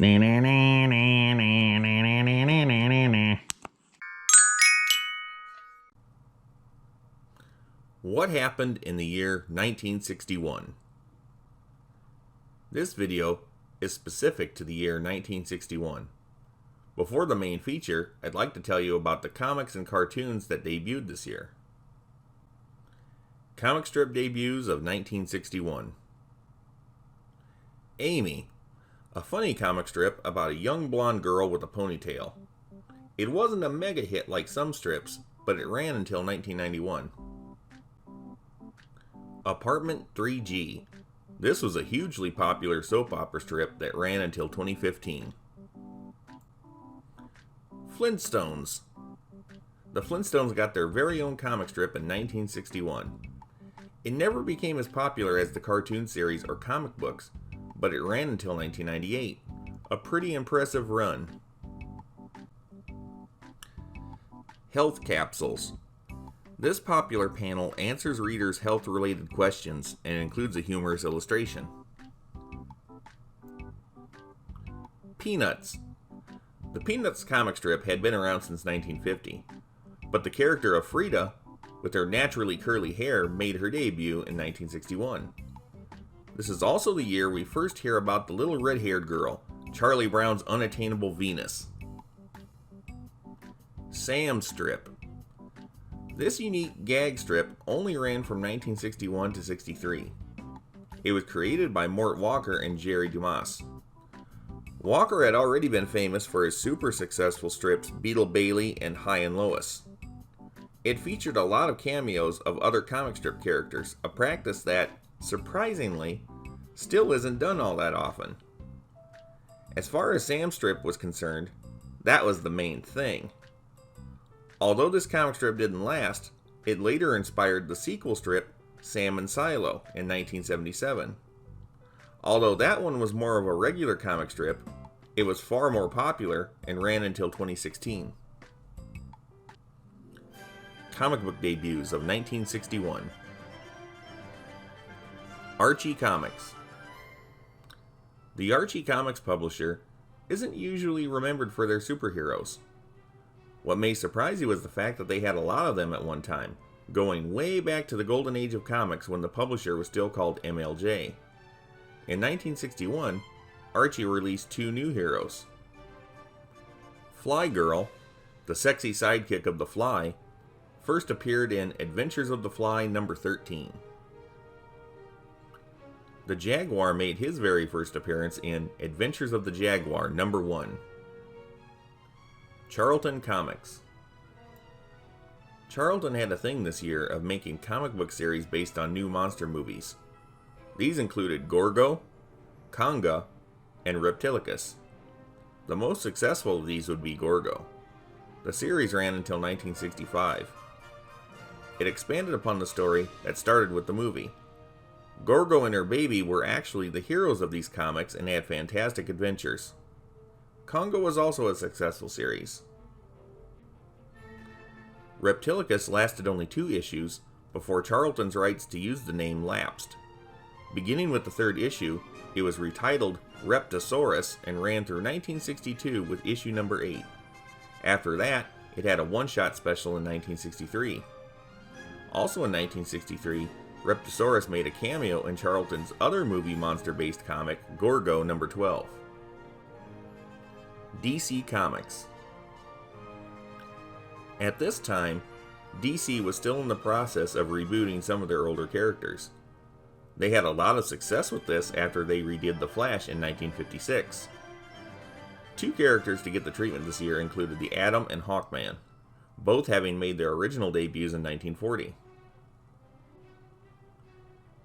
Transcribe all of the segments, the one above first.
What happened in the year 1961? This video is specific to the year 1961. Before the main feature, I'd like to tell you about the comics and cartoons that debuted this year. Comic strip debuts of 1961. Amy, a funny comic strip about a young blonde girl with a ponytail. It wasn't a mega hit like some strips, but it ran until 1991. Apartment 3G. This was a hugely popular soap opera strip that ran until 2015. Flintstones. The Flintstones got their very own comic strip in 1961. It never became as popular as the cartoon series or comic books, but it ran until 1998. A pretty impressive run. Health capsules. This popular panel answers readers' health-related questions and includes a humorous illustration. Peanuts. The Peanuts comic strip had been around since 1950, but the character of Frida, with her naturally curly hair, made her debut in 1961. This is also the year we first hear about the little red-haired girl, Charlie Brown's unattainable Venus. Sam Strip. This unique gag strip only ran from 1961 to 63. It was created by Mort Walker and Jerry Dumas. Walker had already been famous for his super successful strips Beetle Bailey and Hi and Lois. It featured a lot of cameos of other comic strip characters, a practice that, surprisingly, still isn't done all that often. As far as Sam Strip was concerned, that was the main thing. Although this comic strip didn't last, it later inspired the sequel strip, Sam and Silo, in 1977. Although that one was more of a regular comic strip, it was far more popular and ran until 2016. Comic book debuts of 1961. Archie Comics. The Archie Comics publisher isn't usually remembered for their superheroes. What may surprise you is the fact that they had a lot of them at one time, going way back to the golden age of comics when the publisher was still called MLJ. In 1961, Archie released two new heroes. Fly Girl, the sexy sidekick of the Fly, first appeared in Adventures of the Fly number 13. The Jaguar made his very first appearance in Adventures of the Jaguar number 1. Charlton Comics. Charlton had a thing this year of making comic book series based on new monster movies. These included Gorgo, Conga, and Reptilicus. The most successful of these would be Gorgo. The series ran until 1965. It expanded upon the story that started with the movie. Gorgo and her baby were actually the heroes of these comics and had fantastic adventures. Conga was also a successful series. Reptilicus lasted only 2 issues before Charlton's rights to use the name lapsed. Beginning with the 3rd issue, it was retitled Reptosaurus and ran through 1962 with issue number 8. After that, it had a one-shot special in 1963. Also in 1963, Reptosaurus made a cameo in Charlton's other movie monster-based comic, Gorgo number 12. DC Comics. At this time, DC was still in the process of rebooting some of their older characters. They had a lot of success with this after they redid The Flash in 1956. 2 characters to get the treatment this year included the Atom and Hawkman, both having made their original debuts in 1940.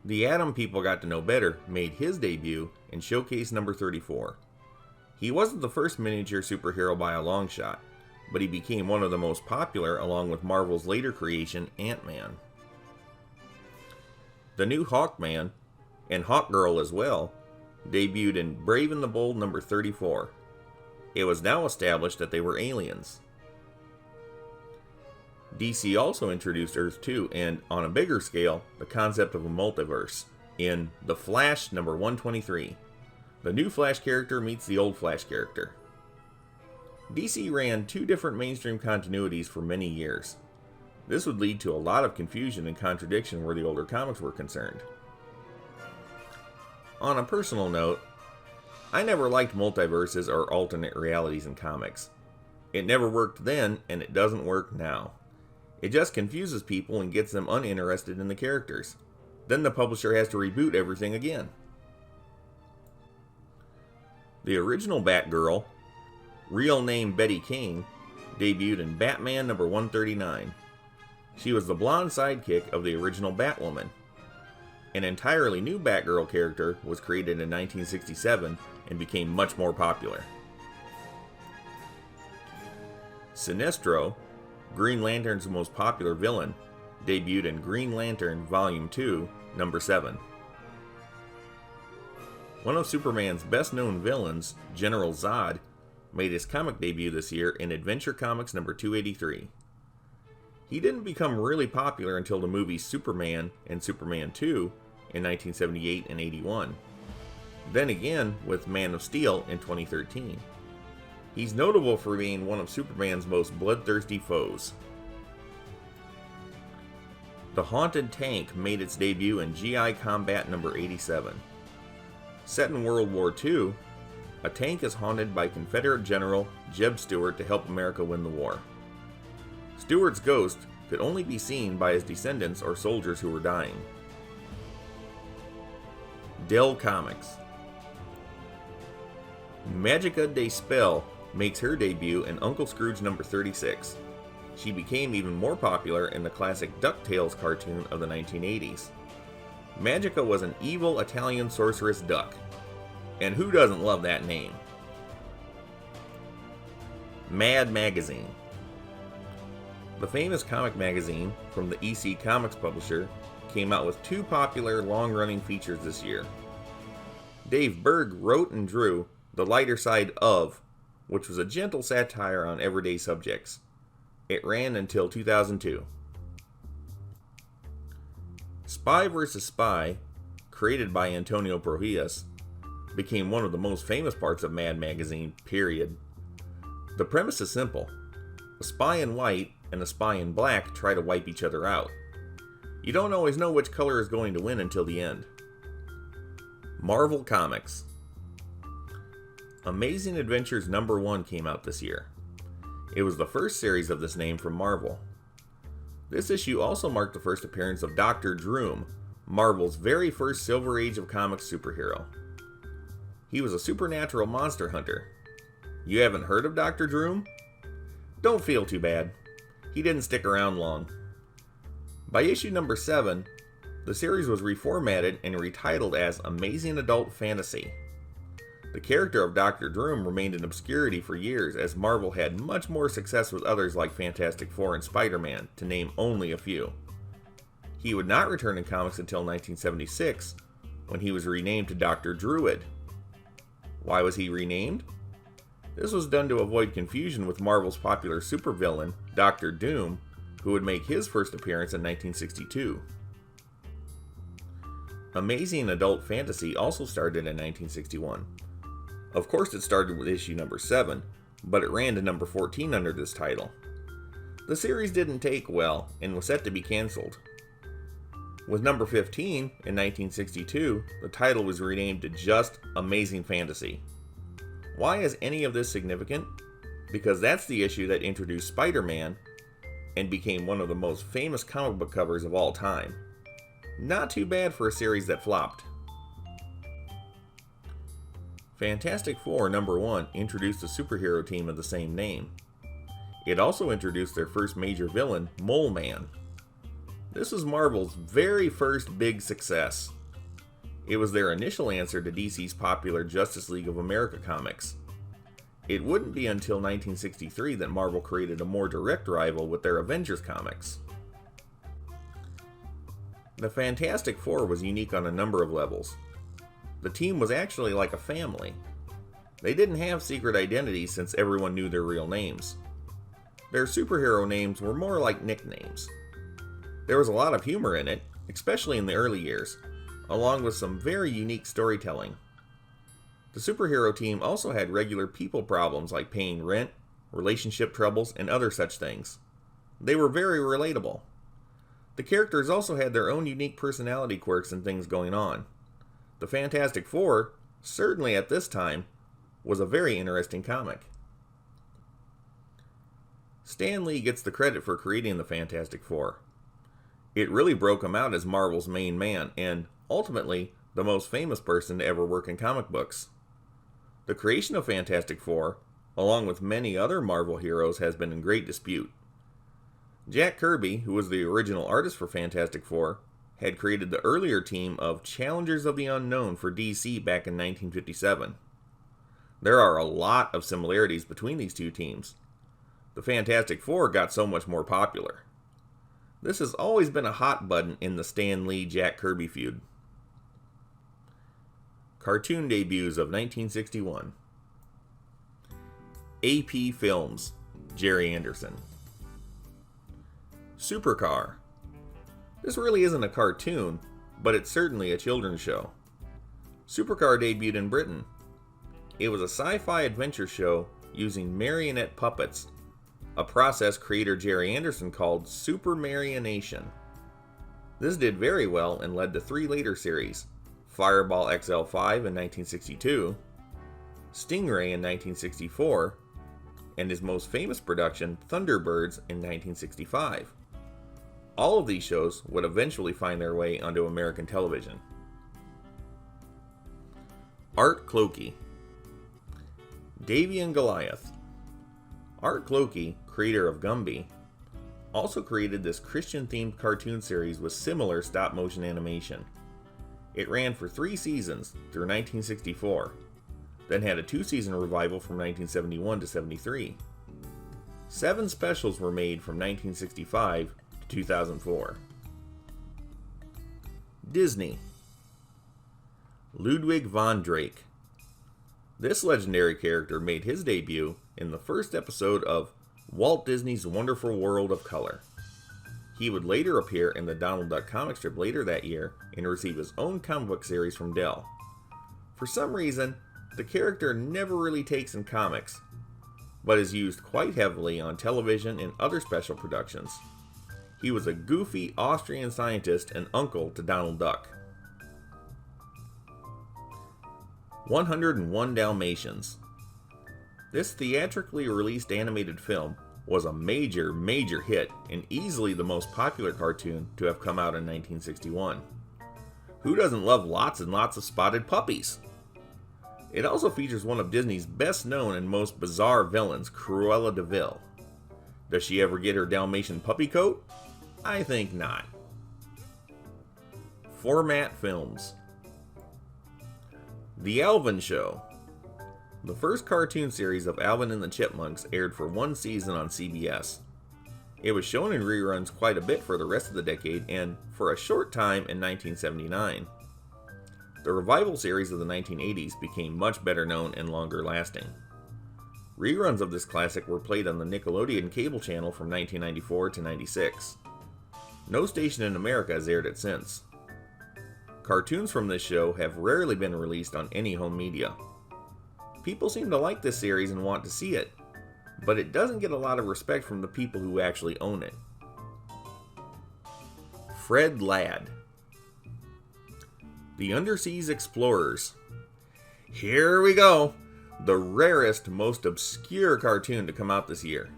The Atom people got to know better made his debut in Showcase number 34. He wasn't the first miniature superhero by a long shot, but he became one of the most popular along with Marvel's later creation, Ant-Man. The new Hawkman, and Hawkgirl as well, debuted in Brave and the Bold number 34. It was now established that they were aliens. DC also introduced Earth 2 and, on a bigger scale, the concept of a multiverse in The Flash number 123. The new Flash character meets the old Flash character. DC ran two different mainstream continuities for many years. This would lead to a lot of confusion and contradiction where the older comics were concerned. On a personal note, I never liked multiverses or alternate realities in comics. It never worked then, and it doesn't work now. It just confuses people and gets them uninterested in the characters. Then the publisher has to reboot everything again. The original Batgirl, real name Betty Kane, debuted in Batman number 139. She was the blonde sidekick of the original Batwoman. An entirely new Batgirl character was created in 1967 and became much more popular. Sinestro, Green Lantern's most popular villain, debuted in Green Lantern Volume 2, number 7. One of Superman's best-known villains, General Zod, made his comic debut this year in Adventure Comics number 283. He didn't become really popular until the movies Superman and Superman 2 in 1978 and 81. Then again with Man of Steel in 2013. He's notable for being one of Superman's most bloodthirsty foes. The Haunted Tank made its debut in GI Combat number 87. Set in World War II, a tank is haunted by Confederate General Jeb Stuart to help America win the war. Stuart's ghost could only be seen by his descendants or soldiers who were dying. Dell Comics. Magica de Spell makes her debut in Uncle Scrooge number 36. She became even more popular in the classic DuckTales cartoon of the 1980s. Magica was an evil Italian sorceress duck. And who doesn't love that name? Mad Magazine. The famous comic magazine from the EC Comics publisher came out with two popular long-running features this year. Dave Berg wrote and drew The Lighter Side of, which was a gentle satire on everyday subjects. It ran until 2002. Spy vs. Spy, created by Antonio Prohias, became one of the most famous parts of Mad Magazine, period. The premise is simple. A spy in white and a spy in black try to wipe each other out. You don't always know which color is going to win until the end. Marvel Comics. Amazing Adventures number 1 came out this year. It was the first series of this name from Marvel. This issue also marked the first appearance of Dr. Droom, Marvel's very first Silver Age of Comics superhero. He was a supernatural monster hunter. You haven't heard of Dr. Droom? Don't feel too bad. He didn't stick around long. By issue number 7, the series was reformatted and retitled as Amazing Adult Fantasy. The character of Dr. Droom remained in obscurity for years as Marvel had much more success with others like Fantastic Four and Spider-Man, to name only a few. He would not return in comics until 1976, when he was renamed to Dr. Druid. Why was he renamed? This was done to avoid confusion with Marvel's popular supervillain, Dr. Doom, who would make his first appearance in 1962. Amazing Adult Fantasy also started in 1961. Of course it started with issue number 7, but it ran to number 14 under this title. The series didn't take well and was set to be cancelled. With number 15, in 1962, the title was renamed to just Amazing Fantasy. Why is any of this significant? Because that's the issue that introduced Spider-Man and became one of the most famous comic book covers of all time. Not too bad for a series that flopped. Fantastic Four number 1 introduced a superhero team of the same name. It also introduced their first major villain, Mole Man. This was Marvel's very first big success. It was their initial answer to DC's popular Justice League of America comics. It wouldn't be until 1963 that Marvel created a more direct rival with their Avengers comics. The Fantastic Four was unique on a number of levels. The team was actually like a family. They didn't have secret identities since everyone knew their real names. Their superhero names were more like nicknames. There was a lot of humor in it, especially in the early years, along with some very unique storytelling. The superhero team also had regular people problems like paying rent, relationship troubles, and other such things. They were very relatable. The characters also had their own unique personality quirks and things going on. The Fantastic Four, certainly at this time, was a very interesting comic. Stan Lee gets the credit for creating the Fantastic Four. It really broke him out as Marvel's main man, and, ultimately, the most famous person to ever work in comic books. The creation of Fantastic Four, along with many other Marvel heroes, has been in great dispute. Jack Kirby, who was the original artist for Fantastic Four, had created the earlier team of Challengers of the Unknown for DC back in 1957. There are a lot of similarities between these two teams. The Fantastic Four got so much more popular. This has always been a hot button in the Stan Lee-Jack Kirby feud. Cartoon debuts of 1961. AP Films, Gerry Anderson. Supercar. This really isn't a cartoon, but it's certainly a children's show. Supercar debuted in Britain. It was a sci-fi adventure show using marionette puppets, a process creator Gerry Anderson called supermarionation. This did very well and led to 3 later series: Fireball XL5 in 1962, Stingray in 1964, and his most famous production, Thunderbirds, in 1965. All of these shows would eventually find their way onto American television. Art Clokey. Davey and Goliath. Art Clokey, creator of Gumby, also created this Christian-themed cartoon series with similar stop-motion animation. It ran for 3 seasons through 1964, then had a 2-season revival from 1971 to 73. 7 specials were made from 1965 to 2004. Disney. Ludwig von Drake. This legendary character made his debut in the first episode of Walt Disney's Wonderful World of Color. He would later appear in the Donald Duck comic strip later that year and receive his own comic book series from Dell. For some reason, the character never really takes in comics, but is used quite heavily on television and other special productions. He was a goofy Austrian scientist and uncle to Donald Duck. 101 Dalmatians. This theatrically released animated film was a major hit and easily the most popular cartoon to have come out in 1961. Who doesn't love lots and lots of spotted puppies? It also features one of Disney's best known and most bizarre villains, Cruella de Vil. Does she ever get her Dalmatian puppy coat? I think not. Format Films. The Alvin Show. The first cartoon series of Alvin and the Chipmunks aired for 1 season on CBS. It was shown in reruns quite a bit for the rest of the decade and for a short time in 1979. The revival series of the 1980s became much better known and longer lasting. Reruns of this classic were played on the Nickelodeon cable channel from 1994 to 96. No station in America has aired it since. Cartoons from this show have rarely been released on any home media. People seem to like this series and want to see it, but it doesn't get a lot of respect from the people who actually own it. Fred Ladd. The Underseas Explorers. Here we go! The rarest, most obscure cartoon to come out this year.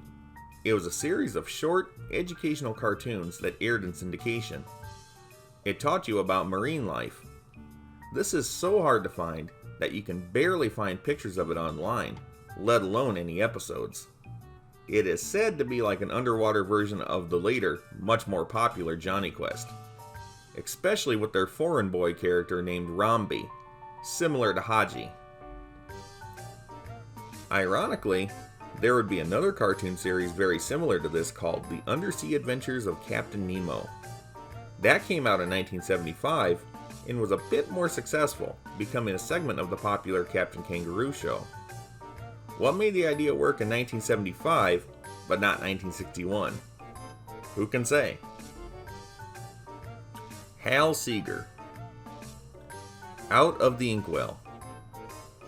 It was a series of short, educational cartoons that aired in syndication. It taught you about marine life. This is so hard to find that you can barely find pictures of it online, let alone any episodes. It is said to be like an underwater version of the later, much more popular Johnny Quest, especially with their foreign boy character named Romby, similar to Haji. Ironically, there would be another cartoon series very similar to this called The Undersea Adventures of Captain Nemo. That came out in 1975 and was a bit more successful, becoming a segment of the popular Captain Kangaroo show. What made the idea work in 1975, but not 1961? Who can say? Hal Seeger. Out of the Inkwell.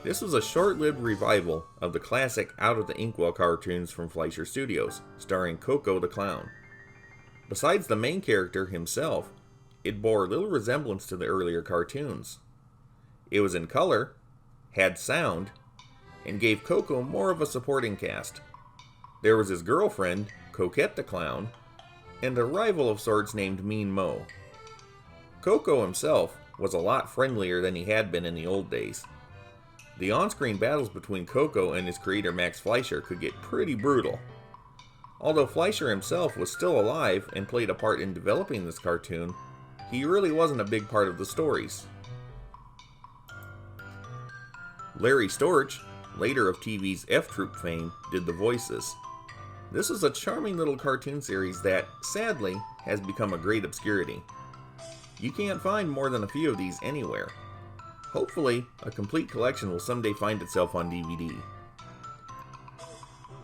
This was a short-lived revival of the classic Out of the Inkwell cartoons from Fleischer Studios, starring Koko the Clown. Besides the main character himself, it bore little resemblance to the earlier cartoons. It was in color, had sound, and gave Koko more of a supporting cast. There was his girlfriend, Coquette the Clown, and a rival of sorts named Mean Mo. Koko himself was a lot friendlier than he had been in the old days. The on-screen battles between Koko and his creator Max Fleischer could get pretty brutal. Although Fleischer himself was still alive and played a part in developing this cartoon, he really wasn't a big part of the stories. Larry Storch, later of TV's F-Troop fame, did the voices. This was a charming little cartoon series that, sadly, has become a great obscurity. You can't find more than a few of these anywhere. Hopefully, a complete collection will someday find itself on DVD.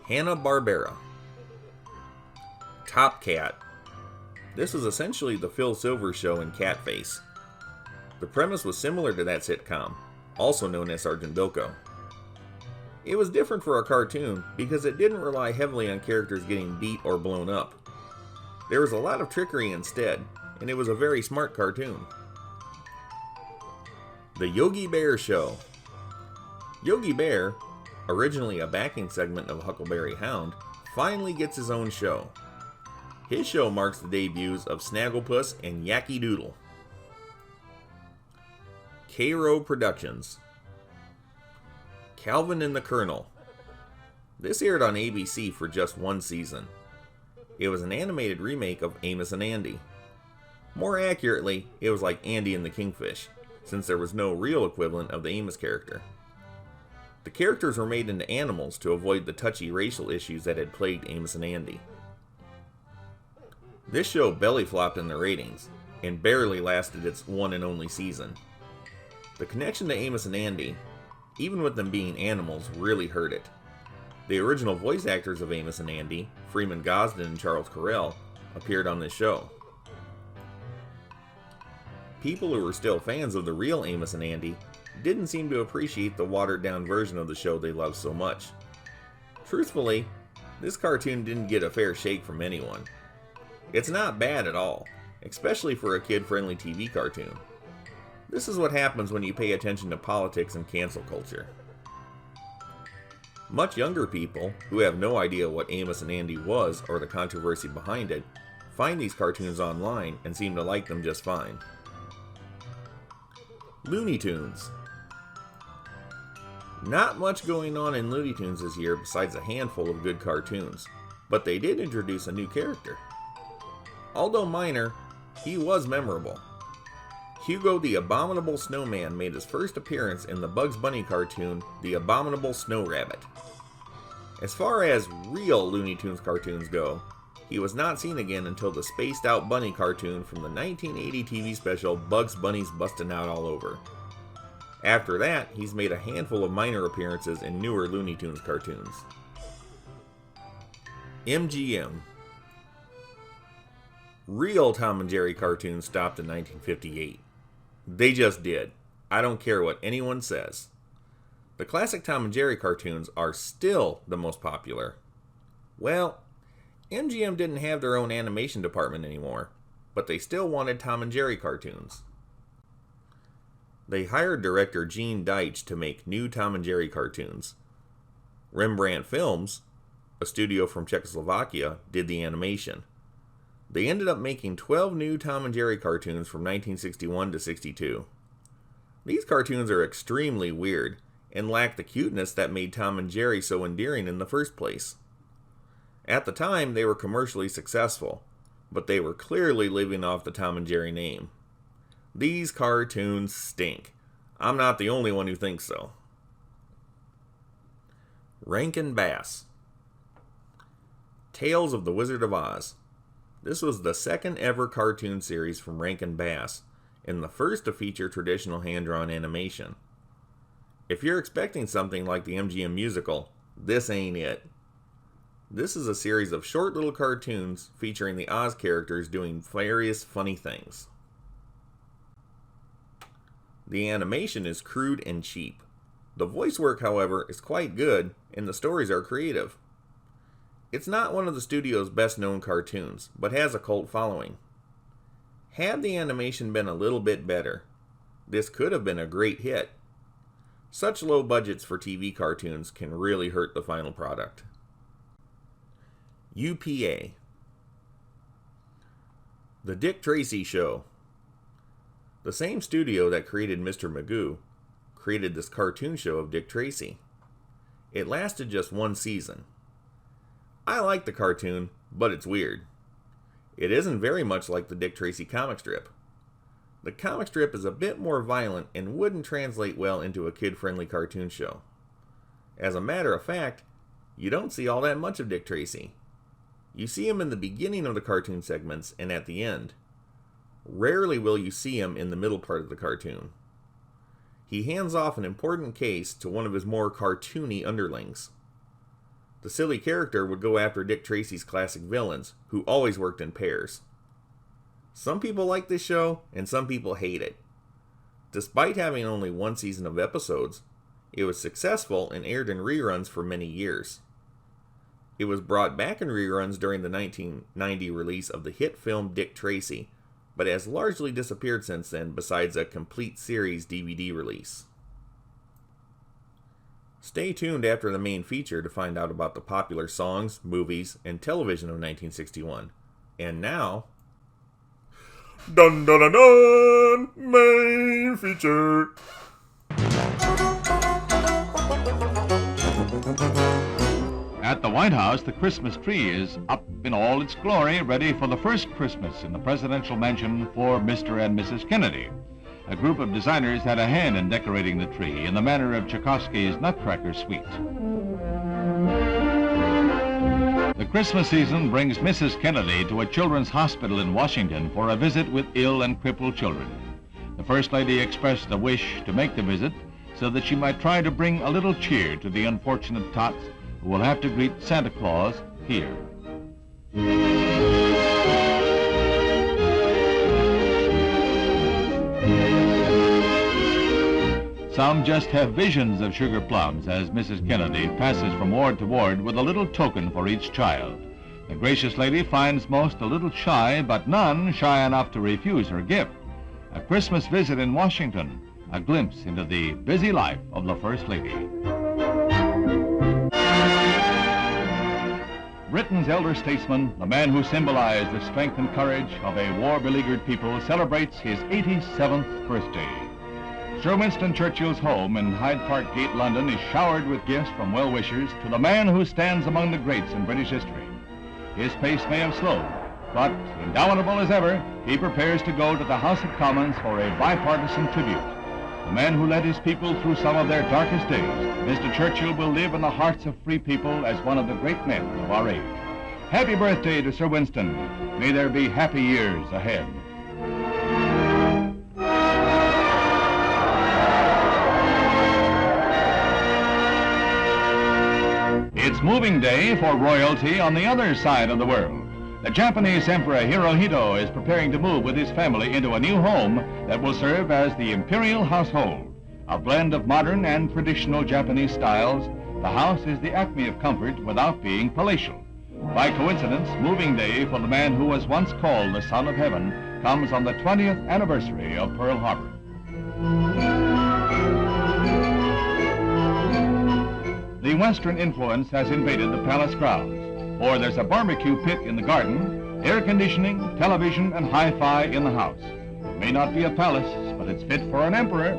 Hanna-Barbera. Top Cat. This was essentially the Phil Silvers show in cat face. The premise was similar to that sitcom, also known as Sergeant Bilko. It was different for a cartoon because it didn't rely heavily on characters getting beat or blown up. There was a lot of trickery instead, and it was a very smart cartoon. The Yogi Bear Show. Yogi Bear, originally a backing segment of Huckleberry Hound, finally gets his own show. His show marks the debuts of Snagglepuss and Yankee Doodle. K-Row Productions. Calvin and the Colonel. This aired on ABC for just one season. It was an animated remake of Amos and Andy. More accurately, it was like Andy and the Kingfish, since there was no real equivalent of the Amos character. The characters were made into animals to avoid the touchy racial issues that had plagued Amos and Andy. This show belly flopped in the ratings, and barely lasted its one and only season. The connection to Amos and Andy, even with them being animals, really hurt it. The original voice actors of Amos and Andy, Freeman Gosden and Charles Correll, appeared on this show. People who were still fans of the real Amos and Andy didn't seem to appreciate the watered-down version of the show they loved so much. Truthfully, this cartoon didn't get a fair shake from anyone. It's not bad at all, especially for a kid-friendly TV cartoon. This is what happens when you pay attention to politics and cancel culture. Much younger people, who have no idea what Amos and Andy was or the controversy behind it, find these cartoons online and seem to like them just fine. Looney Tunes. Not much going on in Looney Tunes this year besides a handful of good cartoons, but they did introduce a new character. Although minor, he was memorable. Hugo the Abominable Snowman made his first appearance in the Bugs Bunny cartoon, The Abominable Snow Rabbit. As far as real Looney Tunes cartoons go, he was not seen again until the Spaced Out Bunny cartoon from the 1980 TV special Bugs Bunny's Bustin' Out All Over. After that, he's made a handful of minor appearances in newer Looney Tunes cartoons. MGM. Real Tom and Jerry cartoons stopped in 1958. They just did. I don't care what anyone says. The classic Tom and Jerry cartoons are still the most popular. Well, MGM didn't have their own animation department anymore, but they still wanted Tom and Jerry cartoons. They hired director Gene Deitch to make new Tom and Jerry cartoons. Rembrandt Films, a studio from Czechoslovakia, did the animation. They ended up making 12 new Tom and Jerry cartoons from 1961 to 62. These cartoons are extremely weird and lack the cuteness that made Tom and Jerry so endearing in the first place. At the time, they were commercially successful, but they were clearly living off the Tom and Jerry name. These cartoons stink. I'm not the only one who thinks so. Rankin Bass. Tales of the Wizard of Oz. This was the second ever cartoon series from Rankin Bass, and the first to feature traditional hand-drawn animation. If you're expecting something like the MGM musical, this ain't it. This is a series of short little cartoons featuring the Oz characters doing various funny things. The animation is crude and cheap. The voice work, however, is quite good, and the stories are creative. It's not one of the studio's best-known cartoons, but has a cult following. Had the animation been a little bit better, this could have been a great hit. Such low budgets for TV cartoons can really hurt the final product. UPA. The Dick Tracy Show. The same studio that created Mr. Magoo created this cartoon show of Dick Tracy. It lasted just one season. I like the cartoon, but it's weird. It isn't very much like the Dick Tracy comic strip. The comic strip is a bit more violent and wouldn't translate well into a kid-friendly cartoon show. As a matter of fact, you don't see all that much of Dick Tracy. You see him in the beginning of the cartoon segments and at the end. Rarely will you see him in the middle part of the cartoon. He hands off an important case to one of his more cartoony underlings. The silly character would go after Dick Tracy's classic villains, who always worked in pairs. Some people like this show, and some people hate it. Despite having only one season of episodes, it was successful and aired in reruns for many years. It was brought back in reruns during the 1990 release of the hit film Dick Tracy, but has largely disappeared since then besides a complete series DVD release. Stay tuned after the main feature to find out about the popular songs, movies, and television of 1961. And now... Dun dun dun dun! Main feature! At the White House, the Christmas tree is up in all its glory, ready for the first Christmas in the presidential mansion for Mr. and Mrs. Kennedy. A group of designers had a hand in decorating the tree in the manner of Tchaikovsky's Nutcracker Suite. The Christmas season brings Mrs. Kennedy to a children's hospital in Washington for a visit with ill and crippled children. The First Lady expressed a wish to make the visit so that she might try to bring a little cheer to the unfortunate tots who will have to greet Santa Claus here. Some just have visions of sugar plums as Mrs. Kennedy passes from ward to ward with a little token for each child. The gracious lady finds most a little shy, but none shy enough to refuse her gift. A Christmas visit in Washington, a glimpse into the busy life of the First Lady. Britain's elder statesman, the man who symbolized the strength and courage of a war-beleaguered people, celebrates his 87th birthday. Sir Winston Churchill's home in Hyde Park Gate, London, is showered with gifts from well-wishers to the man who stands among the greats in British history. His pace may have slowed, but indomitable as ever, he prepares to go to the House of Commons for a bipartisan tribute. The man who led his people through some of their darkest days, Mr. Churchill will live in the hearts of free people as one of the great men of our age. Happy birthday to Sir Winston. May there be happy years ahead. It's moving day for royalty on the other side of the world. The Japanese Emperor Hirohito is preparing to move with his family into a new home that will serve as the imperial household. A blend of modern and traditional Japanese styles, the house is the acme of comfort without being palatial. By coincidence, moving day for the man who was once called the Son of Heaven comes on the 20th anniversary of Pearl Harbor. The Western influence has invaded the palace grounds. Or there's a barbecue pit in the garden, air conditioning, television, and hi-fi in the house. It may not be a palace, but it's fit for an emperor.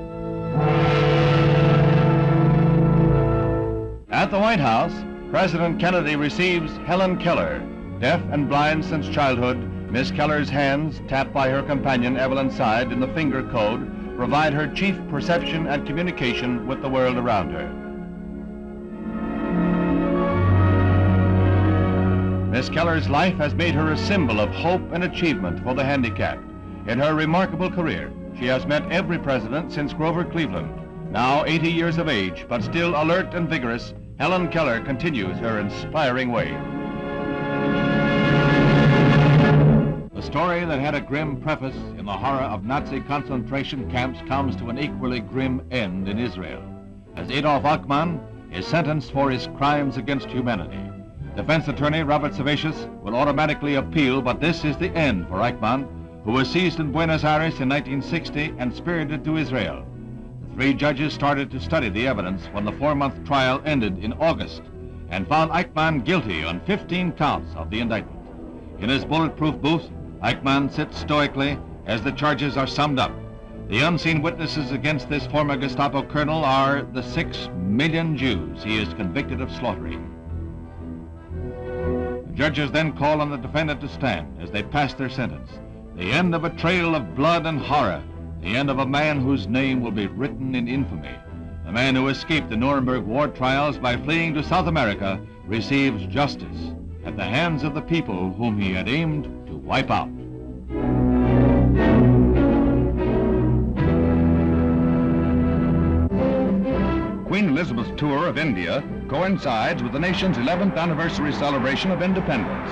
At the White House, President Kennedy receives Helen Keller. Deaf and blind since childhood, Miss Keller's hands, tapped by her companion Evelyn Side in the finger code, provide her chief perception and communication with the world around her. Miss Keller's life has made her a symbol of hope and achievement for the handicapped. In her remarkable career, she has met every president since Grover Cleveland. Now 80 years of age, but still alert and vigorous, Helen Keller continues her inspiring way. The story that had a grim preface in the horror of Nazi concentration camps comes to an equally grim end in Israel. as Adolf Eichmann is sentenced for his crimes against humanity. Defense attorney Robert Servatius will automatically appeal, but this is the end for Eichmann, who was seized in Buenos Aires in 1960 and spirited to Israel. The three judges started to study the evidence when the 4-month trial ended in August and found Eichmann guilty on 15 counts of the indictment. In his bulletproof booth, Eichmann sits stoically as the charges are summed up. The unseen witnesses against this former Gestapo colonel are the 6 million Jews he is convicted of slaughtering. The judges then call on the defendant to stand as they pass their sentence. The end of a trail of blood and horror, the end of a man whose name will be written in infamy. The man who escaped the Nuremberg war trials by fleeing to South America receives justice at the hands of the people whom he had aimed to wipe out. Queen Elizabeth's tour of India coincides with the nation's 11th anniversary celebration of independence.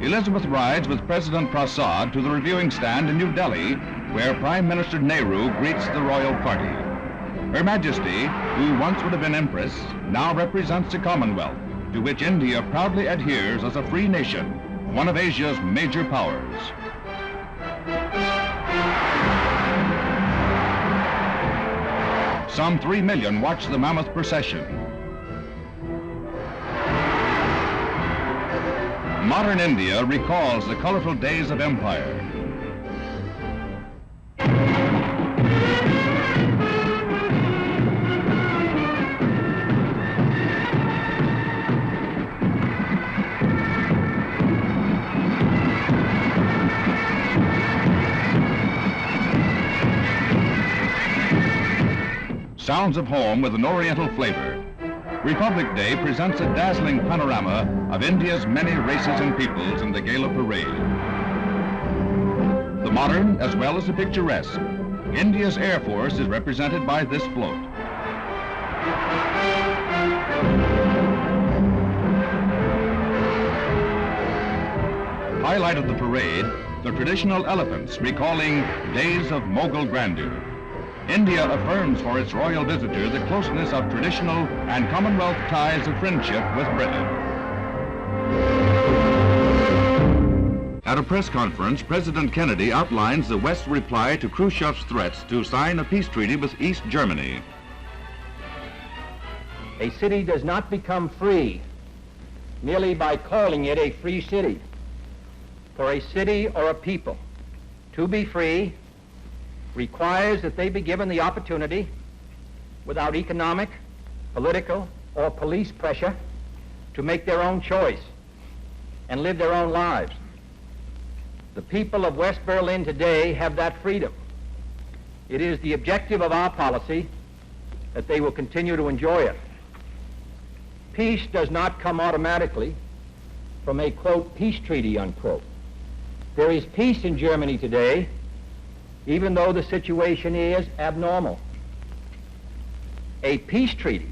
Elizabeth rides with President Prasad to the reviewing stand in New Delhi, where Prime Minister Nehru greets the royal party. Her Majesty, who once would have been Empress, now represents the Commonwealth, to which India proudly adheres as a free nation, one of Asia's major powers. Some 3 million watch the mammoth procession. Modern India recalls the colorful days of empire. Sounds of home with an oriental flavor. Republic Day presents a dazzling panorama of India's many races and peoples in the gala parade. The modern as well as the picturesque. India's Air Force is represented by this float. Highlight of the parade, the traditional elephants recalling days of Mughal grandeur. India affirms for its royal visitor the closeness of traditional and Commonwealth ties of friendship with Britain. At a press conference, President Kennedy outlines the West's reply to Khrushchev's threats to sign a peace treaty with East Germany. A city does not become free merely by calling it a free city. For a city or a people to be free requires that they be given the opportunity, without economic, political, or police pressure, to make their own choice and live their own lives. The people of West Berlin today have that freedom. It is the objective of our policy that they will continue to enjoy it. Peace does not come automatically from a, quote, peace treaty, unquote. There is peace in Germany today, even though the situation is abnormal. A peace treaty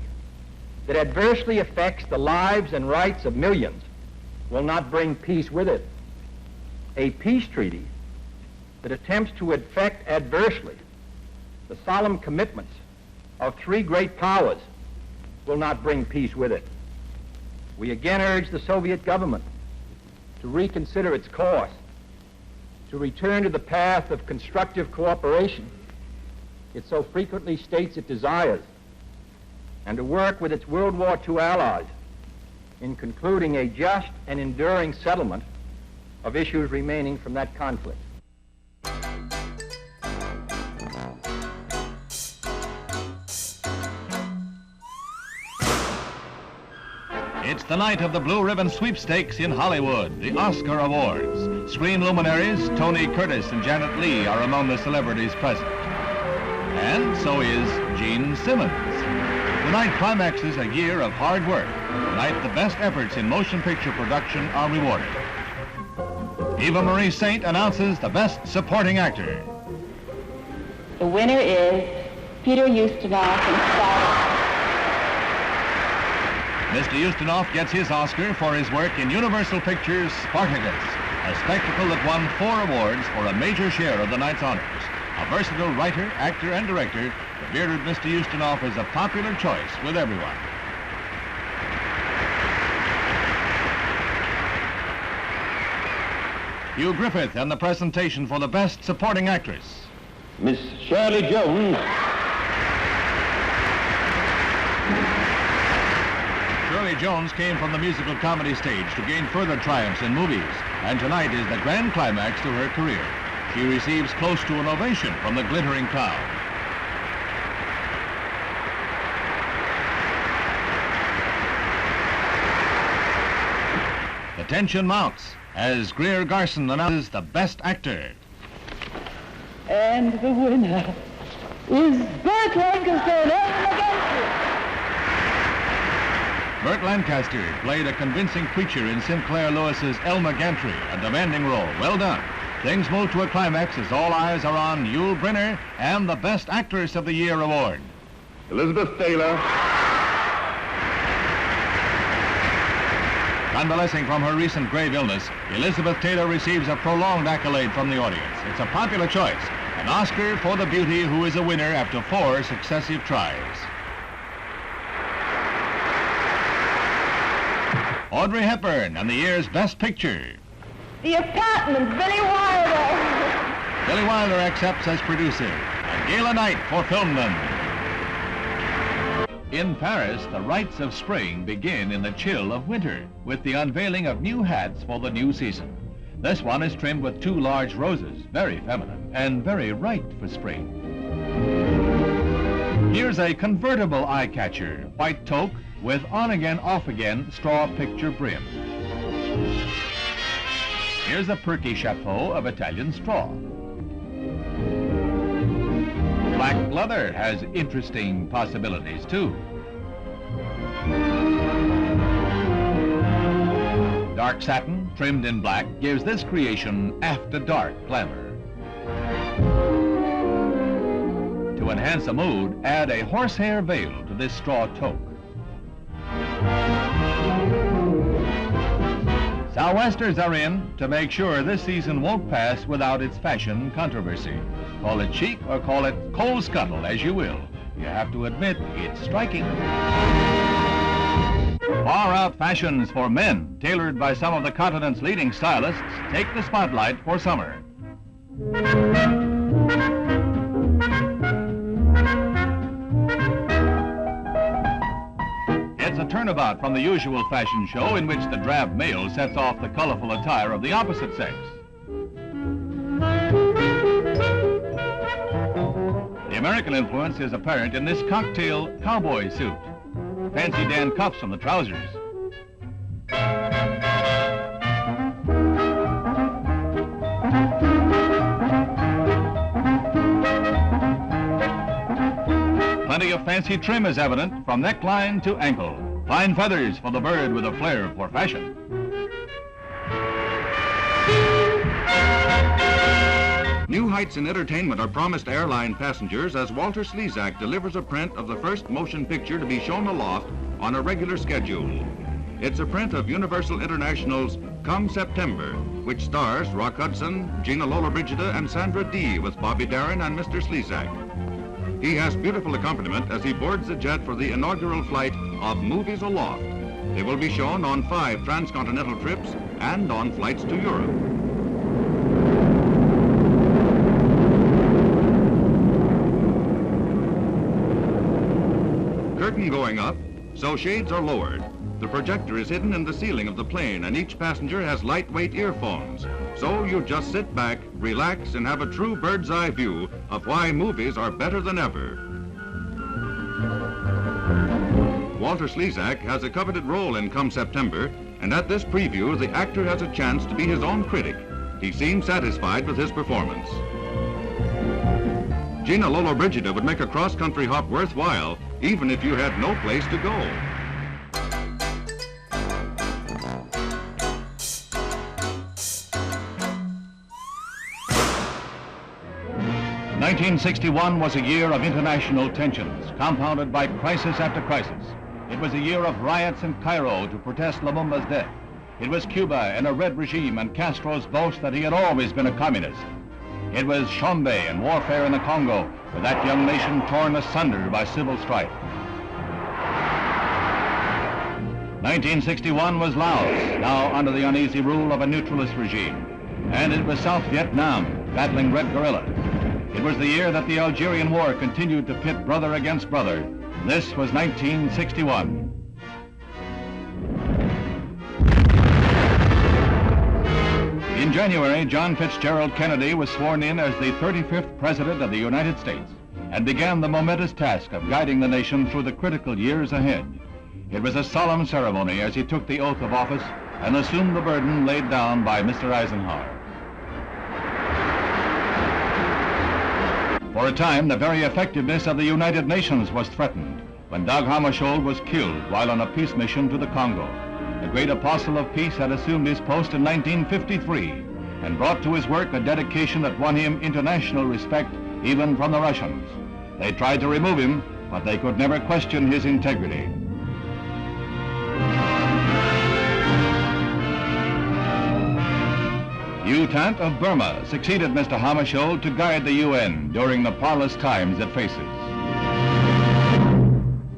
that adversely affects the lives and rights of millions will not bring peace with it. A peace treaty that attempts to affect adversely the solemn commitments of 3 great powers will not bring peace with it. We again urge the Soviet government to reconsider its course, to return to the path of constructive cooperation it so frequently states it desires, and to work with its World War II allies in concluding a just and enduring settlement of issues remaining from that conflict. It's the night of the Blue Ribbon Sweepstakes in Hollywood, the Oscar Awards. Screen luminaries Tony Curtis and Janet Leigh are among the celebrities present. And so is Gene Simmons. Tonight climaxes a year of hard work. Tonight the best efforts in motion picture production are rewarded. Eva Marie Saint announces the Best Supporting Actor. The winner is Peter Ustinov in Spartacus. Mr. Ustinov gets his Oscar for his work in Universal Pictures' Spartacus, a spectacle that won 4 awards for a major share of the night's honors. A versatile writer, actor, and director, The bearded Mr. Ustinov is a popular choice with everyone. Hugh Griffith and the presentation for the Best Supporting Actress. Miss Shirley Jones. Shirley Jones came from the musical comedy stage to gain further triumphs in movies, and tonight is the grand climax to her career. She receives close to an ovation from the glittering crowd. The tension mounts as Greer Garson announces the Best Actor. And the winner is Burt Lancaster. Burt Lancaster played a convincing preacher in Sinclair Lewis's Elmer Gantry, a demanding role. Well done. Things move to a climax as all eyes are on Yul Brynner and the Best Actress of the Year award. Elizabeth Taylor. Convalescing from her recent grave illness, Elizabeth Taylor receives a prolonged accolade from the audience. It's a popular choice, an Oscar for the beauty who is a winner after 4 successive tries. Audrey Hepburn and the year's Best Picture. The Apartment, Billy Wilder. Billy Wilder accepts as producer, a gala night for Filmland. In Paris, the rites of spring begin in the chill of winter with the unveiling of new hats for the new season. This one is trimmed with 2 large roses, very feminine and very right for spring. Here's a convertible eye catcher, white toque with on-again, off-again straw picture brim. Here's a perky chapeau of Italian straw. Black leather has interesting possibilities, too. Dark satin, trimmed in black, gives this creation after-dark glamour. To enhance the mood, add a horsehair veil to this straw toque. Sou'westers are in to make sure this season won't pass without its fashion controversy. Call it chic or call it coal scuttle, as you will. You have to admit it's striking. Far-out fashions for men, tailored by some of the continent's leading stylists, take the spotlight for summer. It's a turnabout from the usual fashion show in which the drab male sets off the colorful attire of the opposite sex. The American influence is apparent in this cocktail cowboy suit. Fancy Dan cuffs on the trousers. Plenty of fancy trim is evident from neckline to ankle. Fine feathers for the bird with a flair for fashion. New heights in entertainment are promised airline passengers as Walter Slezak delivers a print of the first motion picture to be shown aloft on a regular schedule. It's a print of Universal International's Come September, which stars Rock Hudson, Gina Lollobrigida, and Sandra Dee with Bobby Darin and Mr. Slezak. He has beautiful accompaniment as he boards the jet for the inaugural flight of Movies Aloft. They will be shown on 5 transcontinental trips and on flights to Europe. Curtain going up, so shades are lowered. The projector is hidden in the ceiling of the plane, and each passenger has lightweight earphones. So you just sit back, relax, and have a true bird's eye view of why movies are better than ever. Walter Slezak has a coveted role in Come September, and at this preview, the actor has a chance to be his own critic. He seems satisfied with his performance. Gina Lollobrigida would make a cross-country hop worthwhile, even if you had no place to go. 1961 was a year of international tensions, compounded by crisis after crisis. It was a year of riots in Cairo to protest Lumumba's death. It was Cuba in a red regime and Castro's boast that he had always been a communist. It was Chombe and warfare in the Congo, with that young nation torn asunder by civil strife. 1961 was Laos, now under the uneasy rule of a neutralist regime. And it was South Vietnam, battling red guerrillas. It was the year that the Algerian War continued to pit brother against brother. This was 1961. In January, John Fitzgerald Kennedy was sworn in as the 35th President of the United States and began the momentous task of guiding the nation through the critical years ahead. It was a solemn ceremony as he took the oath of office and assumed the burden laid down by Mr. Eisenhower. For a time, the very effectiveness of the United Nations was threatened when Dag Hammarskjöld was killed while on a peace mission to the Congo. The great apostle of peace had assumed his post in 1953 and brought to his work a dedication that won him international respect even from the Russians. They tried to remove him, but they could never question his integrity. U Thant of Burma succeeded Mr. Hammarskjöld to guide the UN during the parlous times it faces.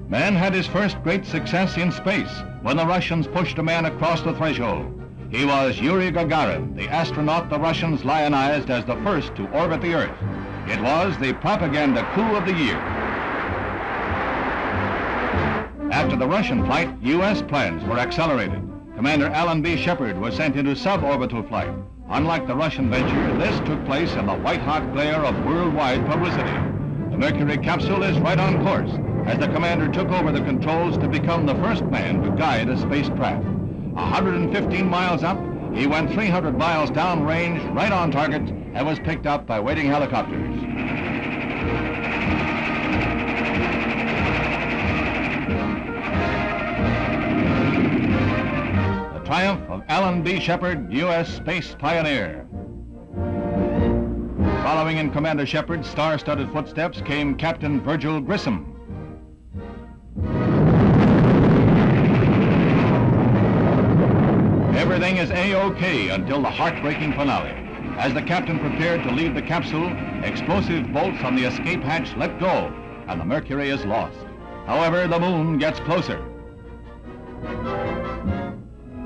Man had his first great success in space when the Russians pushed a man across the threshold. He was Yuri Gagarin, the astronaut the Russians lionized as the first to orbit the Earth. It was the propaganda coup of the year. After the Russian flight, U.S. plans were accelerated. Commander Alan B. Shepard was sent into suborbital flight. Unlike the Russian venture, this took place in the white-hot glare of worldwide publicity. The Mercury capsule is right on course as the commander took over the controls to become the first man to guide a spacecraft. 115 miles up, he went 300 miles downrange, right on target, and was picked up by waiting helicopters. The triumph of Alan B. Shepard, U.S. space pioneer. Following in Commander Shepard's star-studded footsteps came Captain Virgil Grissom. Everything is A-OK until the heartbreaking finale. As the captain prepared to leave the capsule, explosive bolts on the escape hatch let go, and the Mercury is lost. However, the moon gets closer.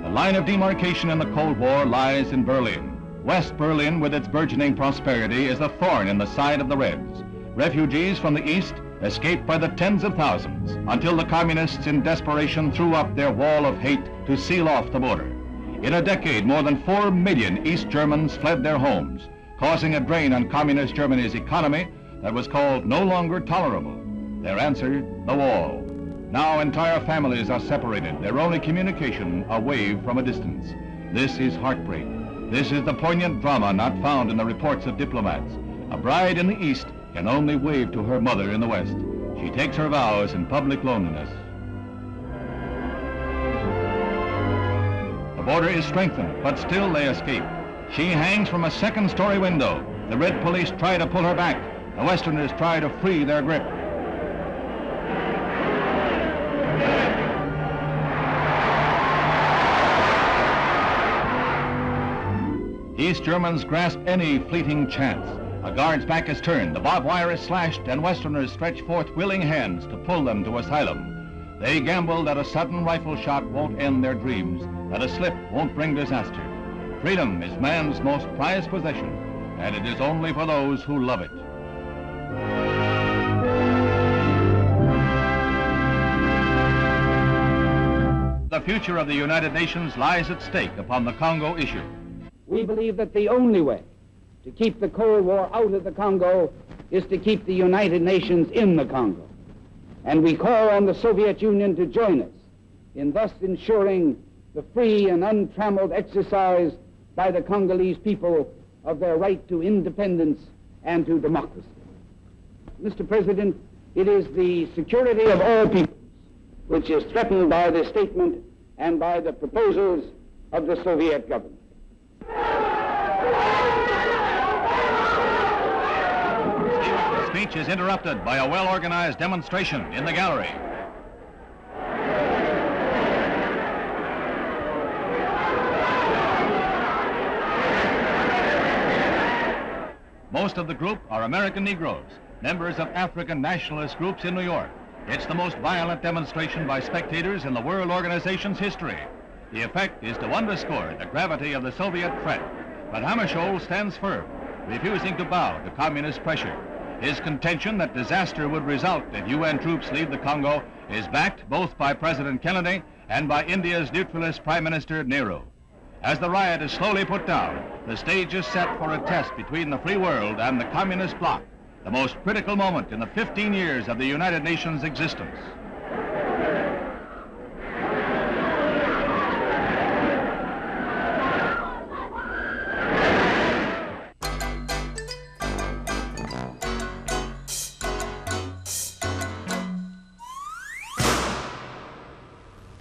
The line of demarcation in the Cold War lies in Berlin. West Berlin, with its burgeoning prosperity, is a thorn in the side of the Reds. Refugees from the east escaped by the tens of thousands until the communists in desperation threw up their wall of hate to seal off the border. In a decade, more than 4 million East Germans fled their homes, causing a drain on communist Germany's economy that was called no longer tolerable. Their answer, the wall. Now entire families are separated, their only communication a wave from a distance. This is heartbreak. This is the poignant drama not found in the reports of diplomats. A bride in the East can only wave to her mother in the West. She takes her vows in public loneliness. The border is strengthened, but still they escape. She hangs from a second-story window. The Red police try to pull her back. The Westerners try to free their grip. East Germans grasp any fleeting chance. A guard's back is turned, the barbed wire is slashed, and Westerners stretch forth willing hands to pull them to asylum. They gamble that a sudden rifle shot won't end their dreams, that a slip won't bring disaster. Freedom is man's most prized possession, and it is only for those who love it. The future of the United Nations lies at stake upon the Congo issue. We believe that the only way to keep the Cold War out of the Congo is to keep the United Nations in the Congo. And we call on the Soviet Union to join us in thus ensuring the free and untrammeled exercise by the Congolese people of their right to independence and to democracy. Mr. President, it is the security of all peoples which is threatened by this statement and by the proposals of the Soviet government. The speech is interrupted by a well-organized demonstration in the gallery. Most of the group are American Negroes, members of African nationalist groups in New York. It's the most violent demonstration by spectators in the World Organization's history. The effect is to underscore the gravity of the Soviet threat. But Hammarskjöld stands firm, refusing to bow to communist pressure. His contention that disaster would result if UN troops leave the Congo is backed both by President Kennedy and by India's neutralist Prime Minister Nehru. As the riot is slowly put down, the stage is set for a test between the free world and the communist bloc, the most critical moment in the 15 years of the United Nations' existence.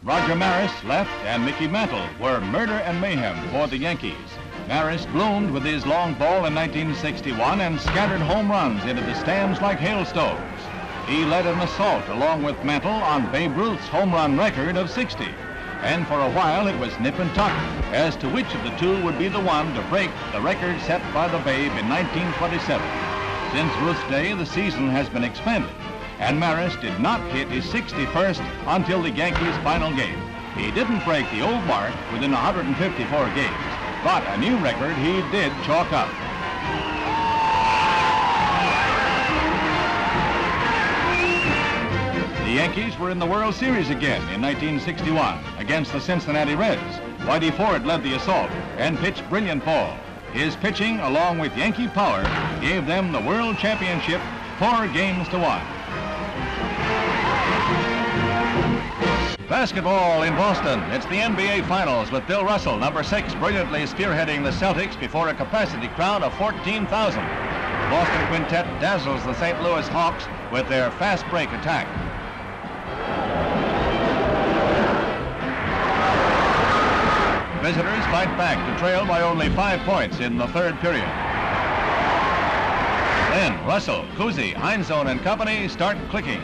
Roger Maris left and Mickey Mantle were murder and mayhem for the Yankees. Maris bloomed with his long ball in 1961 and scattered home runs into the stands like hailstones. He led an assault along with Mantle on Babe Ruth's home run record of 60. And for a while it was nip and tuck as to which of the two would be the one to break the record set by the Babe in 1927. Since Ruth's day, the season has been expanded, and Maris did not hit his 61st until the Yankees' final game. He didn't break the old mark within 154 games, but a new record he did chalk up. The Yankees were in the World Series again in 1961 against the Cincinnati Reds. Whitey Ford led the assault and pitched brilliant ball. His pitching, along with Yankee power, gave them the World Championship 4-1. Basketball in Boston. It's the NBA Finals with Bill Russell, number 6, brilliantly spearheading the Celtics before a capacity crowd of 14,000. The Boston Quintet dazzles the St. Louis Hawks with their fast break attack. Visitors fight back to trail by only 5 points in the third period. Then Russell, Cousy, Heinzone and company start clicking.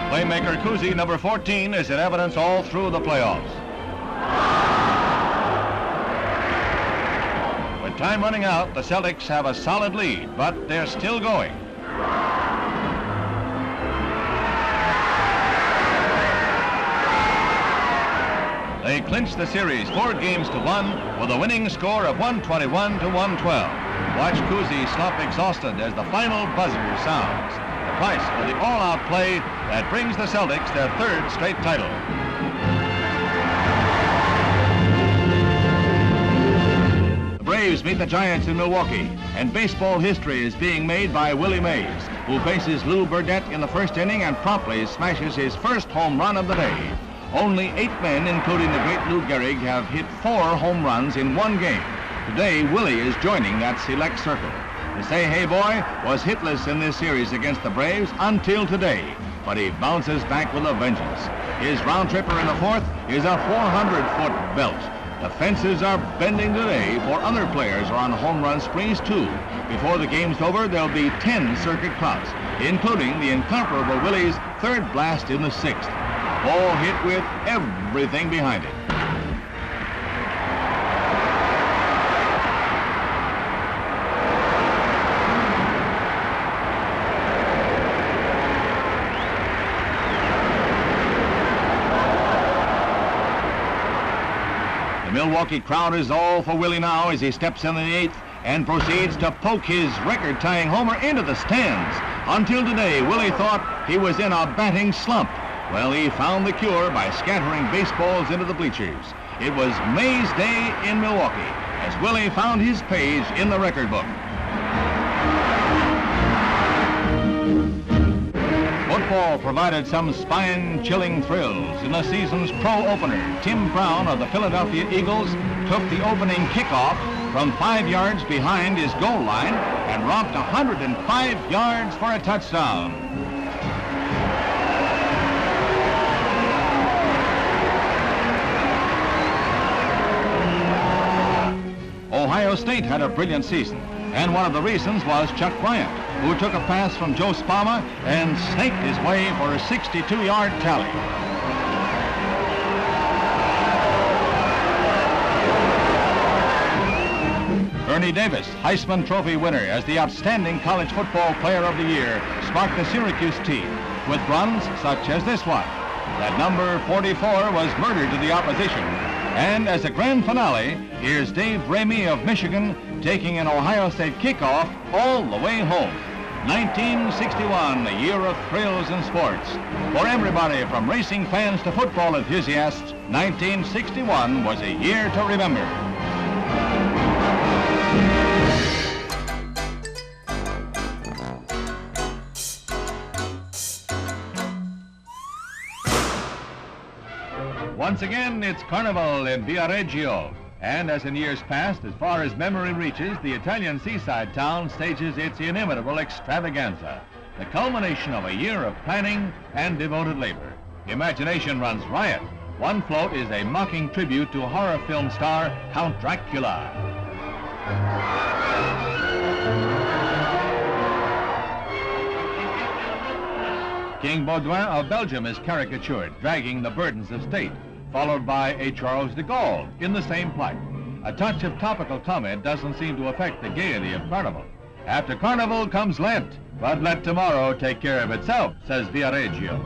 Playmaker Cousy, number 14, is in evidence all through the playoffs. With time running out, the Celtics have a solid lead, but they're still going. They clinched the series 4-1 with a winning score of 121 to 112. Watch Cousy slump exhausted as the final buzzer sounds. The price for the all-out play that brings the Celtics their 3rd straight title. The Braves meet the Giants in Milwaukee, and baseball history is being made by Willie Mays, who faces Lou Burdett in the first inning and promptly smashes his first home run of the day. Only 8 men, including the great Lou Gehrig, have hit 4 home runs in one game. Today, Willie is joining that select circle. The say-hey boy was hitless in this series against the Braves until today, but he bounces back with a vengeance. His round tripper in the 4th is a 400-foot belt. The fences are bending today, for other players are on home run sprees too. Before the game's over, there'll be 10 circuit crops, including the incomparable Willie's 3rd blast in the 6th. All hit with everything behind it. The Milwaukee crowd is all for Willie now as he steps in the 8th and proceeds to poke his record-tying homer into the stands. Until today, Willie thought he was in a batting slump. Well, he found the cure by scattering baseballs into the bleachers. It was May's Day in Milwaukee as Willie found his page in the record book. Football provided some spine-chilling thrills. In the season's pro opener, Tim Brown of the Philadelphia Eagles took the opening kickoff from 5 yards behind his goal line and romped 105 yards for a touchdown. Ohio State had a brilliant season, and one of the reasons was Chuck Bryant, who took a pass from Joe Spama and snaked his way for a 62-yard tally. Ernie Davis, Heisman Trophy winner as the outstanding college football player of the year, sparked the Syracuse team with runs such as this one. That number 44 was murder to the opposition. And as a grand finale, here's Dave Ramey of Michigan taking an Ohio State kickoff all the way home. 1961, a year of thrills and sports. For everybody from racing fans to football enthusiasts, 1961 was a year to remember. Once again, it's Carnival in Viareggio. And as in years past, as far as memory reaches, the Italian seaside town stages its inimitable extravaganza, the culmination of a year of planning and devoted labor. Imagination runs riot. One float is a mocking tribute to horror film star Count Dracula. King Baudouin of Belgium is caricatured, dragging the burdens of state, followed by a Charles de Gaulle in the same plight. A touch of topical comment doesn't seem to affect the gaiety of Carnival. After Carnival comes Lent, but let tomorrow take care of itself, says Viareggio.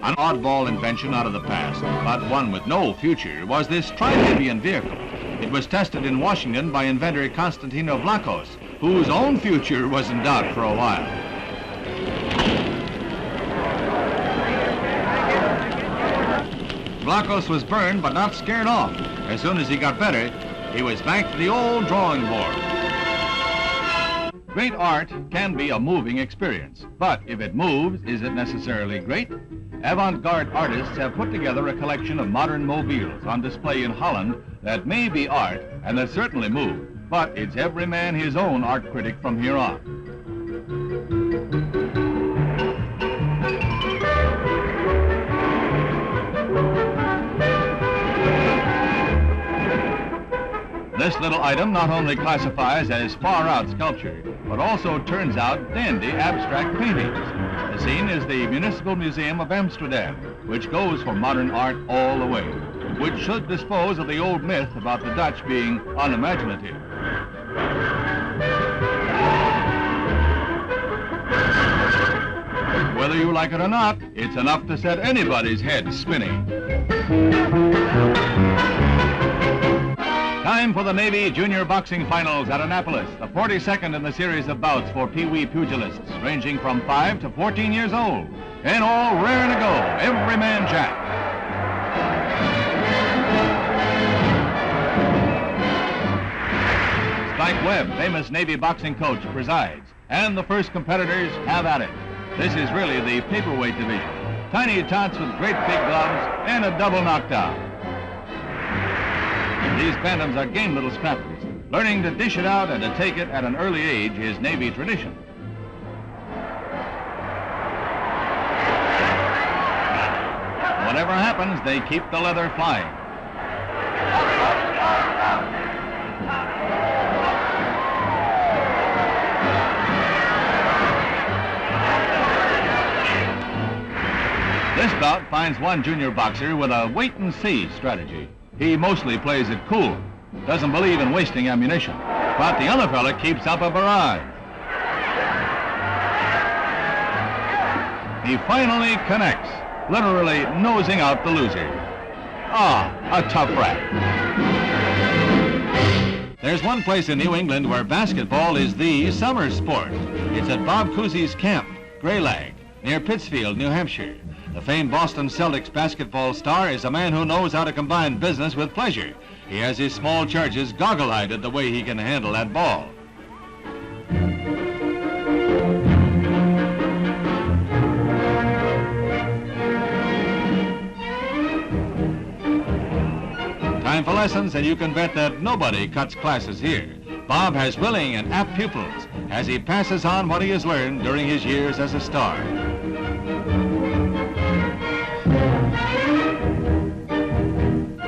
An oddball invention out of the past, but one with no future, was this Tri-Libian vehicle. It was tested in Washington by inventor Constantino Vlachos, whose own future was in doubt for a while. Vlachos was burned but not scared off. As soon as he got better, he was back to the old drawing board. Great art can be a moving experience, but if it moves, is it necessarily great? Avant-garde artists have put together a collection of modern mobiles on display in Holland that may be art and that certainly move, but it's every man his own art critic from here on. This little item not only classifies as far-out sculpture, but also turns out dandy abstract paintings. The scene is the Municipal Museum of Amsterdam, which goes for modern art all the way, which should dispose of the old myth about the Dutch being unimaginative. Whether you like it or not, it's enough to set anybody's head spinning. Time for the Navy Junior Boxing Finals at Annapolis, the 42nd in the series of bouts for Pee Wee pugilists, ranging from 5 to 14 years old. And all raring to go, every man jack. Spike Webb, famous Navy boxing coach, presides, and the first competitors have at it. This is really the paperweight division. Tiny tots with great big gloves and a double knockdown. These bantams are game little scrappers. Learning to dish it out and to take it at an early age is Navy tradition. Whatever happens, they keep the leather flying. This bout finds one junior boxer with a wait-and-see strategy. He mostly plays it cool, doesn't believe in wasting ammunition, but the other fella keeps up a barrage. He finally connects, literally nosing out the loser. Ah, a tough rat. There's one place in New England where basketball is the summer sport. It's at Bob Cousy's camp, Greylag, near Pittsfield, New Hampshire. The famed Boston Celtics basketball star is a man who knows how to combine business with pleasure. He has his small charges goggle-eyed at the way he can handle that ball. Time for lessons, and you can bet that nobody cuts classes here. Bob has willing and apt pupils as he passes on what he has learned during his years as a star.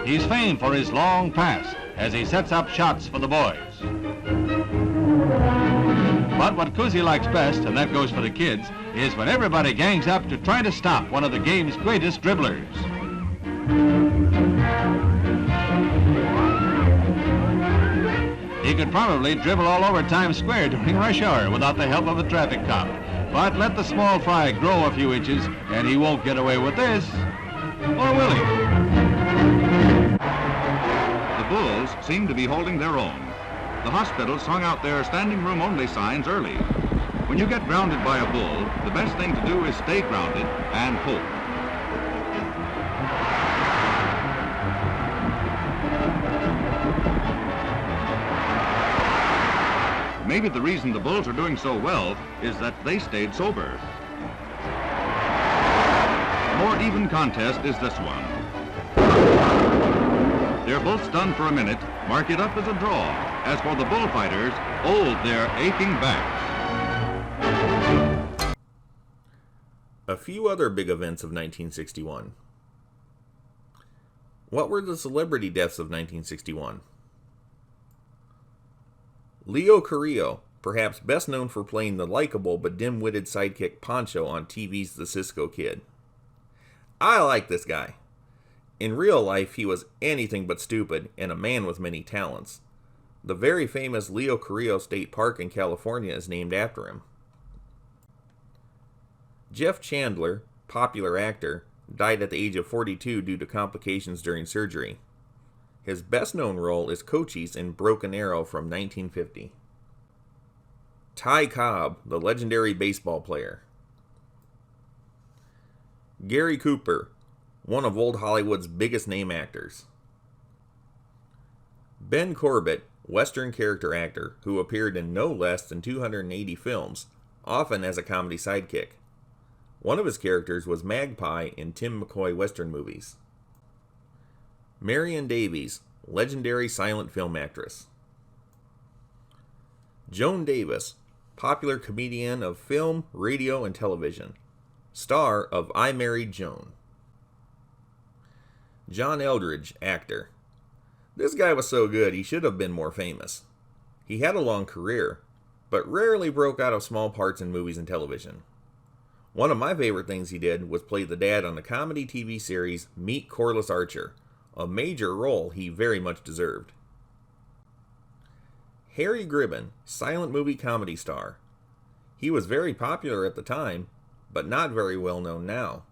He's famed for his long pass as he sets up shots for the boys. But what Cousy likes best, and that goes for the kids, is when everybody gangs up to try to stop one of the game's greatest dribblers. He could probably dribble all over Times Square during rush hour without the help of a traffic cop. But let the small fry grow a few inches, and he won't get away with this. Or will he? The Bulls seem to be holding their own. The hospitals hung out their standing room only signs early. When you get grounded by a bull, the best thing to do is stay grounded and hope. Maybe the reason the Bulls are doing so well is that they stayed sober. A more even contest is this one. They're both stunned for a minute, mark it up as a draw. As for the bullfighters, hold their aching backs. A few other big events of 1961. What were the celebrity deaths of 1961? Leo Carrillo, perhaps best known for playing the likable but dim-witted sidekick Pancho on TV's The Cisco Kid. I like this guy. In real life, he was anything but stupid and a man with many talents. The very famous Leo Carrillo State Park in California is named after him. Jeff Chandler, popular actor, died at the age of 42 due to complications during surgery. His best-known role is Cochise in Broken Arrow from 1950. Ty Cobb, the legendary baseball player. Gary Cooper, one of old Hollywood's biggest name actors. Ben Corbett, Western character actor who appeared in no less than 280 films, often as a comedy sidekick. One of his characters was Magpie in Tim McCoy Western movies. Marion Davies, legendary silent film actress. Joan Davis, popular comedian of film, radio, and television. Star of I Married Joan. John Eldridge, actor. This guy was so good he should have been more famous. He had a long career, but rarely broke out of small parts in movies and television. One of my favorite things he did was play the dad on the comedy TV series Meet Corliss Archer, a major role he very much deserved. Harry Gribben, silent movie comedy star. He was very popular at the time, but not very well known now.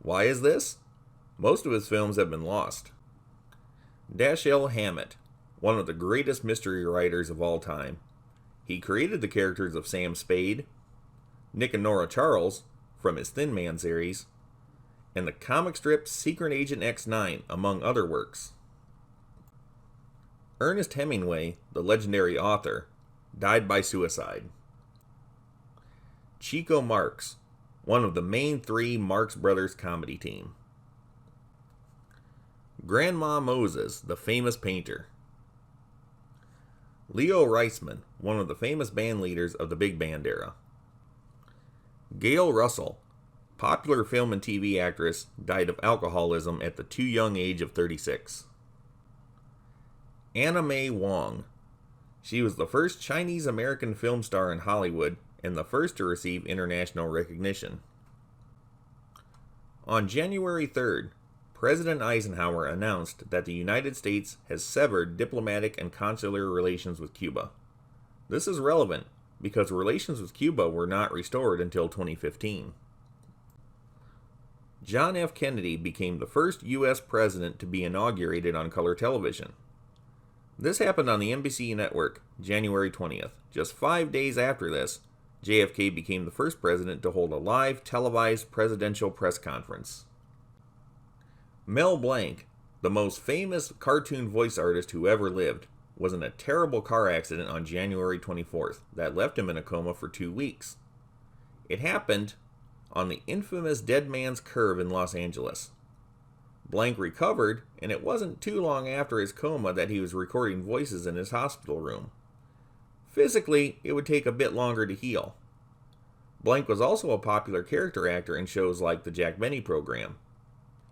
Why is this? Most of his films have been lost. Dashiell Hammett, one of the greatest mystery writers of all time. He created the characters of Sam Spade, Nick and Nora Charles from his Thin Man series, and the comic strip Secret Agent X9, among other works. Ernest Hemingway, the legendary author, died by suicide. Chico Marx, one of the main three Marx Brothers comedy team. Grandma Moses, the famous painter. Leo Reisman, one of the famous band leaders of the big band era. Gail Russell, popular film and TV actress, died of alcoholism at the too young age of 36. Anna May Wong. She was the first Chinese-American film star in Hollywood and the first to receive international recognition. On January 3rd, President Eisenhower announced that the United States has severed diplomatic and consular relations with Cuba. This is relevant because relations with Cuba were not restored until 2015. John F. Kennedy became the first U.S. president to be inaugurated on color television. This happened on the NBC network, January 20th. Just 5 days after this, JFK became the first president to hold a live, televised presidential press conference. Mel Blanc, the most famous cartoon voice artist who ever lived, was in a terrible car accident on January 24th that left him in a coma for 2 weeks. It happened on the infamous Dead Man's Curve in Los Angeles. Blanc recovered, and it wasn't too long after his coma that he was recording voices in his hospital room. Physically, it would take a bit longer to heal. Blanc was also a popular character actor in shows like the Jack Benny program.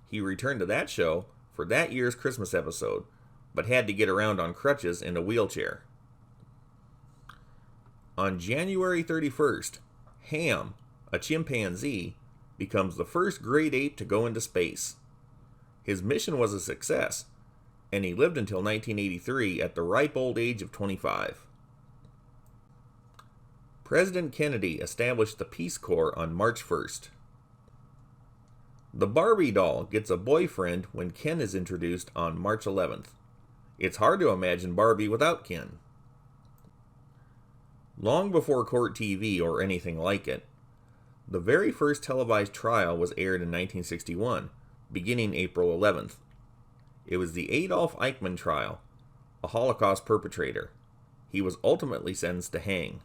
He returned to that show for that year's Christmas episode, but had to get around on crutches in a wheelchair. On January 31st, Ham, a chimpanzee, becomes the first great ape to go into space. His mission was a success. and he lived until 1983 at the ripe old age of 25. President Kennedy established the Peace Corps on March 1st. The Barbie doll gets a boyfriend when Ken is introduced on March 11th. It's hard to imagine Barbie without Ken. Long before court TV or anything like it, the very first televised trial was aired in 1961, beginning April 11th. It was the Adolf Eichmann trial, a Holocaust perpetrator. He was ultimately sentenced to hang.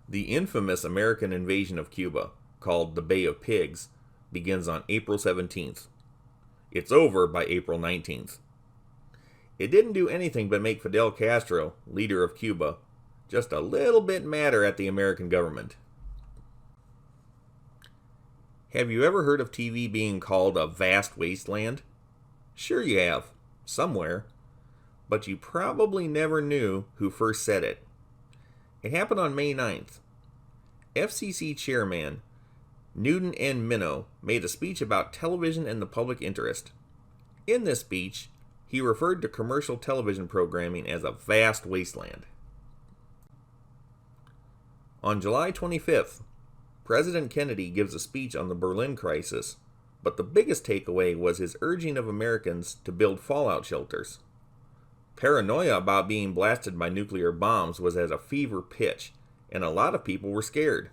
The infamous American invasion of Cuba, called the Bay of Pigs, begins on April 17th. It's over by April 19th. It didn't do anything but make Fidel Castro, leader of Cuba, just a little bit madder at the American government. Have you ever heard of TV being called a vast wasteland? Sure you have, somewhere. But you probably never knew who first said it. It happened on May 9th. FCC chairman Newton N. Minow made a speech about television and the public interest. In this speech, he referred to commercial television programming as a vast wasteland. On July 25th, President Kennedy gives a speech on the Berlin crisis, but the biggest takeaway was his urging of Americans to build fallout shelters. Paranoia about being blasted by nuclear bombs was at a fever pitch, and a lot of people were scared.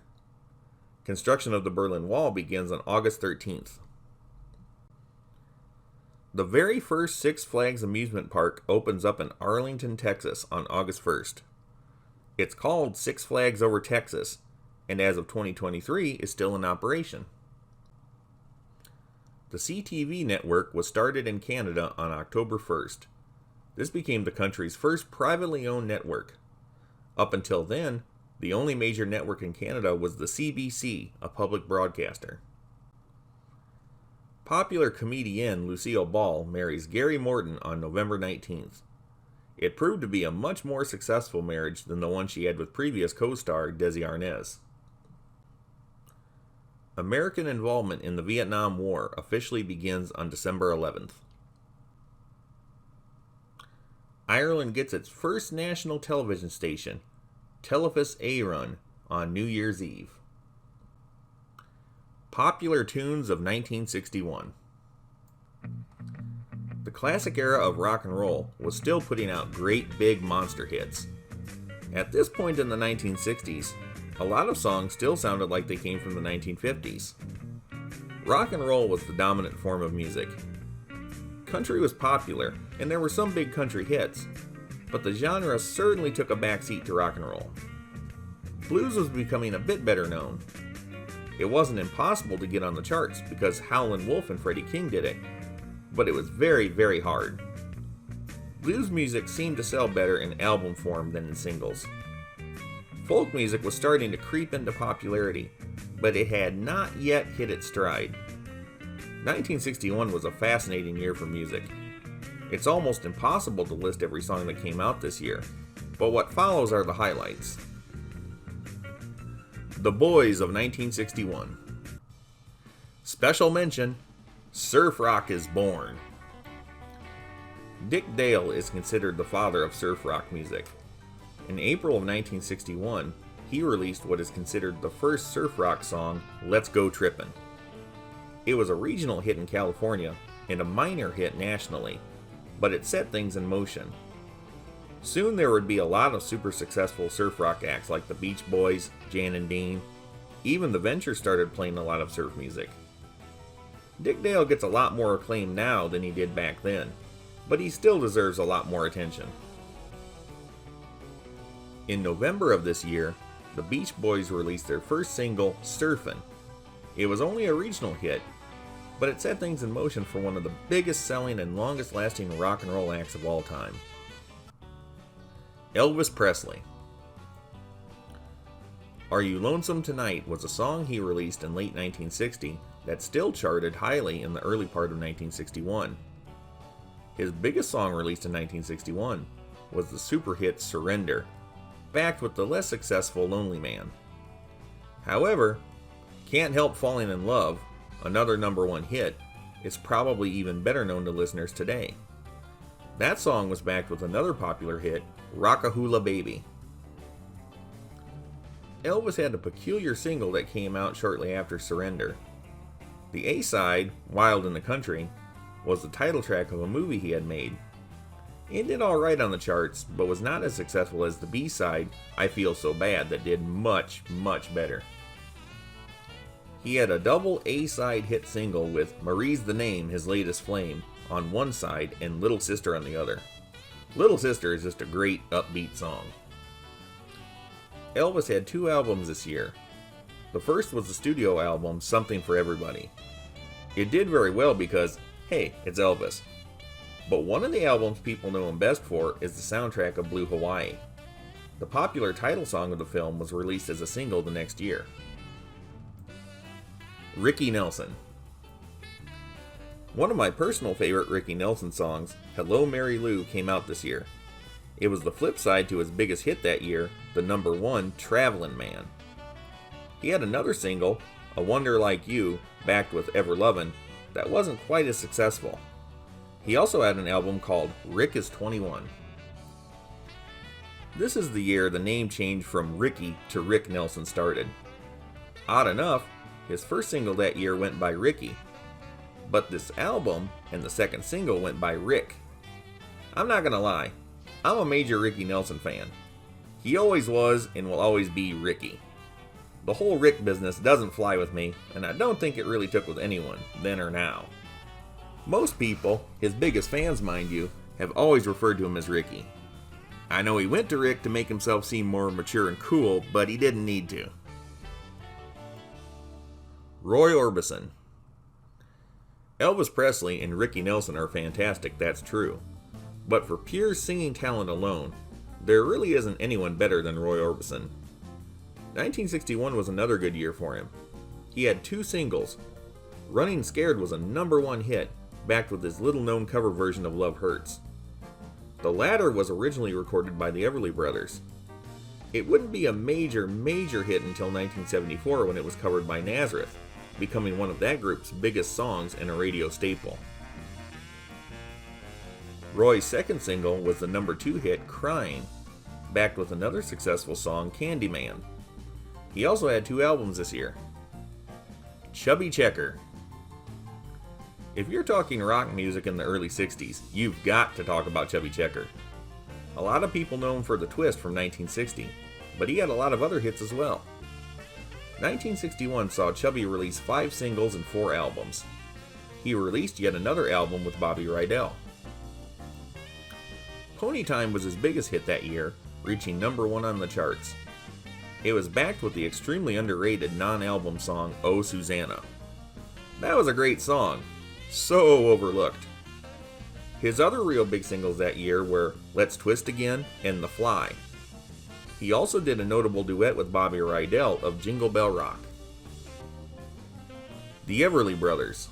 Construction of the Berlin Wall begins on August 13th. The very first Six Flags amusement park opens up in Arlington, Texas on August 1st. It's called Six Flags Over Texas, and as of 2023 is still in operation. The CTV network was started in Canada on October 1st. This became the country's first privately owned network. Up until then, the only major network in Canada was the CBC, a public broadcaster. Popular comedienne Lucille Ball marries Gary Morton on November 19th. It proved to be a much more successful marriage than the one she had with previous co-star Desi Arnaz. American involvement in the Vietnam War officially begins on December 11th. Ireland gets its first national television station, Telefís Éireann, on New Year's Eve. Popular tunes of 1961. The classic era of rock and roll was still putting out great big monster hits. At this point in the 1960s, a lot of songs still sounded like they came from the 1950s. Rock and roll was the dominant form of music. Country was popular, and there were some big country hits, but the genre certainly took a backseat to rock and roll. Blues was becoming a bit better known. It wasn't impossible to get on the charts because Howlin' Wolf and Freddie King did it, but it was very, very hard. Blues music seemed to sell better in album form than in singles. Folk music was starting to creep into popularity, but it had not yet hit its stride. 1961 was a fascinating year for music. It's almost impossible to list every song that came out this year, but what follows are the highlights. The Boys of 1961. Special mention, surf rock is born. Dick Dale is considered the father of surf rock music. In April of 1961, he released what is considered the first surf rock song, Let's Go Trippin'. It was a regional hit in California and a minor hit nationally, but it set things in motion. Soon there would be a lot of super successful surf rock acts like the Beach Boys, Jan and Dean. Even the Ventures started playing a lot of surf music. Dick Dale gets a lot more acclaim now than he did back then, but he still deserves a lot more attention. In November of this year, the Beach Boys released their first single, Surfin'. It was only a regional hit, but it set things in motion for one of the biggest selling and longest lasting rock and roll acts of all time. Elvis Presley. Are You Lonesome Tonight was a song he released in late 1960 that still charted highly in the early part of 1961. His biggest song released in 1961 was the super hit Surrender, backed with the less successful Lonely Man. However, Can't Help Falling in Love, another #1 hit, is probably even better known to listeners today. That song was backed with another popular hit, Rockahula Baby. Elvis had a peculiar single that came out shortly after Surrender. The A-side, Wild in the Country, was the title track of a movie he had made. It did alright on the charts, but was not as successful as the B-side, I Feel So Bad, that did much, much better. He had a double A-side hit single with Marie's the Name, His Latest Flame, on one side and Little Sister on the other. Little Sister is just a great upbeat song. Elvis had 2 albums this year. The first was the studio album, Something for Everybody. It did very well because, hey, it's Elvis. But one of the albums people know him best for is the soundtrack of Blue Hawaii. The popular title song of the film was released as a single the next year. Ricky Nelson. One of my personal favorite Ricky Nelson songs, Hello Mary Lou, came out this year. It was the flip side to his biggest hit that year, the #1 Travelin' Man. He had another single, A Wonder Like You, backed with Ever Lovin', that wasn't quite as successful. He also had an album called Rick is 21. This is the year the name change from Ricky to Rick Nelson started. Odd enough, his first single that year went by Ricky, but this album and the second single went by Rick. I'm not gonna lie, I'm a major Ricky Nelson fan. He always was and will always be Ricky. The whole Rick business doesn't fly with me, and I don't think it really took with anyone, then or now. Most people, his biggest fans mind you, have always referred to him as Ricky. I know he went to Rick to make himself seem more mature and cool, but he didn't need to. Roy Orbison. Elvis Presley and Ricky Nelson are fantastic, that's true. But for pure singing talent alone, there really isn't anyone better than Roy Orbison. 1961 was another good year for him. He had 2 singles. Running Scared was a #1 hit, backed with his little-known cover version of Love Hurts. The latter was originally recorded by the Everly Brothers. It wouldn't be a major hit until 1974 when it was covered by Nazareth, becoming one of that group's biggest songs and a radio staple. Roy's second single was the #2 hit Crying, backed with another successful song, Candyman. He also had 2 albums this year. Chubby Checker. If you're talking rock music in the early 60s, you've got to talk about Chubby Checker. A lot of people know him for The Twist from 1960, but he had a lot of other hits as well. 1961 saw Chubby release 5 singles and 4 albums. He released yet another album with Bobby Rydell. Pony Time was his biggest hit that year, reaching #1 on the charts. It was backed with the extremely underrated non-album song Oh Susanna. That was a great song, so overlooked. His other real big singles that year were Let's Twist Again and The Fly. He also did a notable duet with Bobby Rydell of Jingle Bell Rock. The Everly Brothers.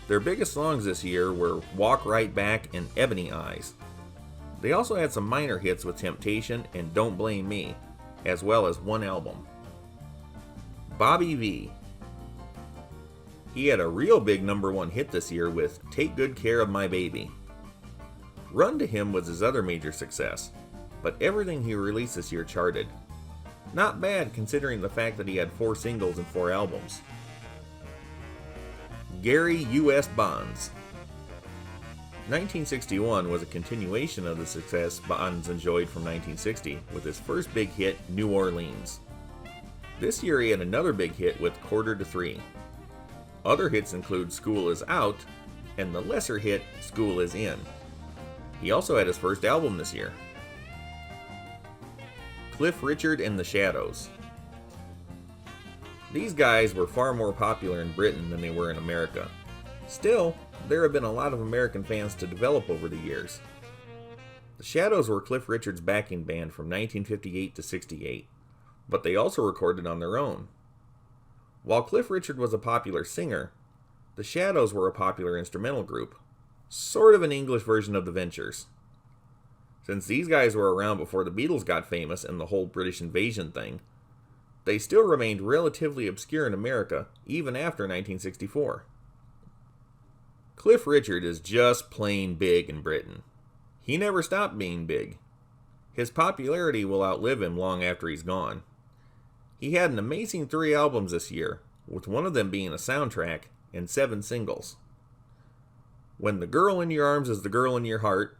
Their biggest songs this year were Walk Right Back and Ebony Eyes. They also had some minor hits with Temptation and Don't Blame Me, as well as 1 album. Bobby V. He had a real big #1 hit this year with Take Good Care of My Baby. Run to Him was his other major success, but everything he released this year charted. Not bad considering the fact that he had 4 singles and 4 albums. Gary U.S. Bonds. 1961 was a continuation of the success Bonds enjoyed from 1960 with his first big hit, New Orleans. This year he had another big hit with Quarter to Three. Other hits include School Is Out and the lesser hit School Is In. He also had his first album this year. Cliff Richard and the Shadows. These guys were far more popular in Britain than they were in America. Still, there have been a lot of American fans to develop over the years. The Shadows were Cliff Richard's backing band from 1958 to 68, but they also recorded on their own. While Cliff Richard was a popular singer, the Shadows were a popular instrumental group, sort of an English version of the Ventures. Since these guys were around before the Beatles got famous and the whole British invasion thing, they still remained relatively obscure in America even after 1964. Cliff Richard is just plain big in Britain. He never stopped being big. His popularity will outlive him long after he's gone. He had an amazing 3 albums this year, with one of them being a soundtrack and 7 singles. When the Girl in Your Arms is the Girl in Your Heart,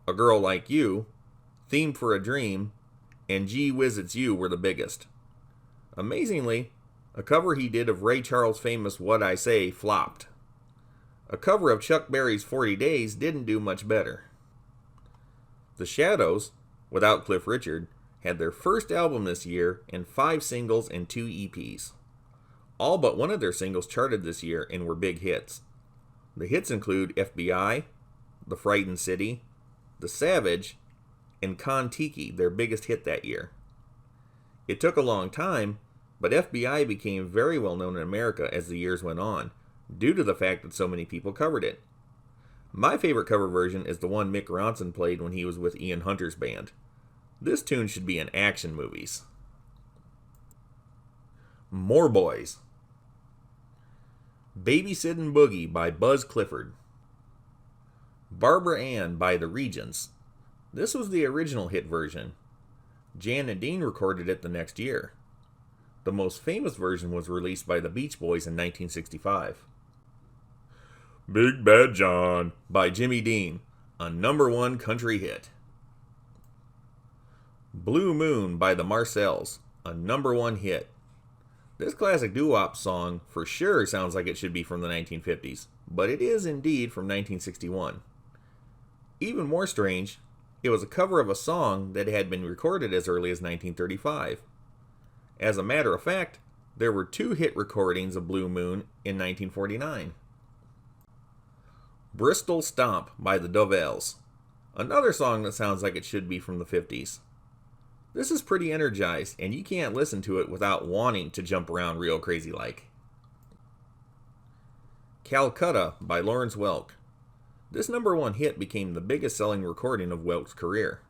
A Girl Like You, Theme for a Dream, and Gee Whiz It's You were the biggest. Amazingly, a cover he did of Ray Charles' famous What I Say flopped. A cover of Chuck Berry's 40 Days didn't do much better. The Shadows, without Cliff Richard, had their first album this year and 5 singles and 2 EPs. All but one of their singles charted this year and were big hits. The hits include FBI, The Frightened City, The Savage, and Kon-Tiki, their biggest hit that year. It took a long time, but FBI became very well known in America as the years went on, due to the fact that so many people covered it. My favorite cover version is the one Mick Ronson played when he was with Ian Hunter's band. This tune should be in action movies. More Boys. Babysittin' Boogie by Buzz Clifford. Barbara Ann by The Regents. This was the original hit version. Jan and Dean recorded it the next year. The most famous version was released by the Beach Boys in 1965. Big Bad John by Jimmy Dean, a #1 country hit. Blue Moon by the Marcells, a #1 hit. This classic doo-wop song for sure sounds like it should be from the 1950s, but it is indeed from 1961. Even more strange, it was a cover of a song that had been recorded as early as 1935. As a matter of fact, there were 2 hit recordings of Blue Moon in 1949. Bristol Stomp by the Dovells, another song that sounds like it should be from the 50s. This is pretty energized, and you can't listen to it without wanting to jump around real crazy like. Calcutta by Lawrence Welk. This #1 hit became the biggest selling recording of Welk's career.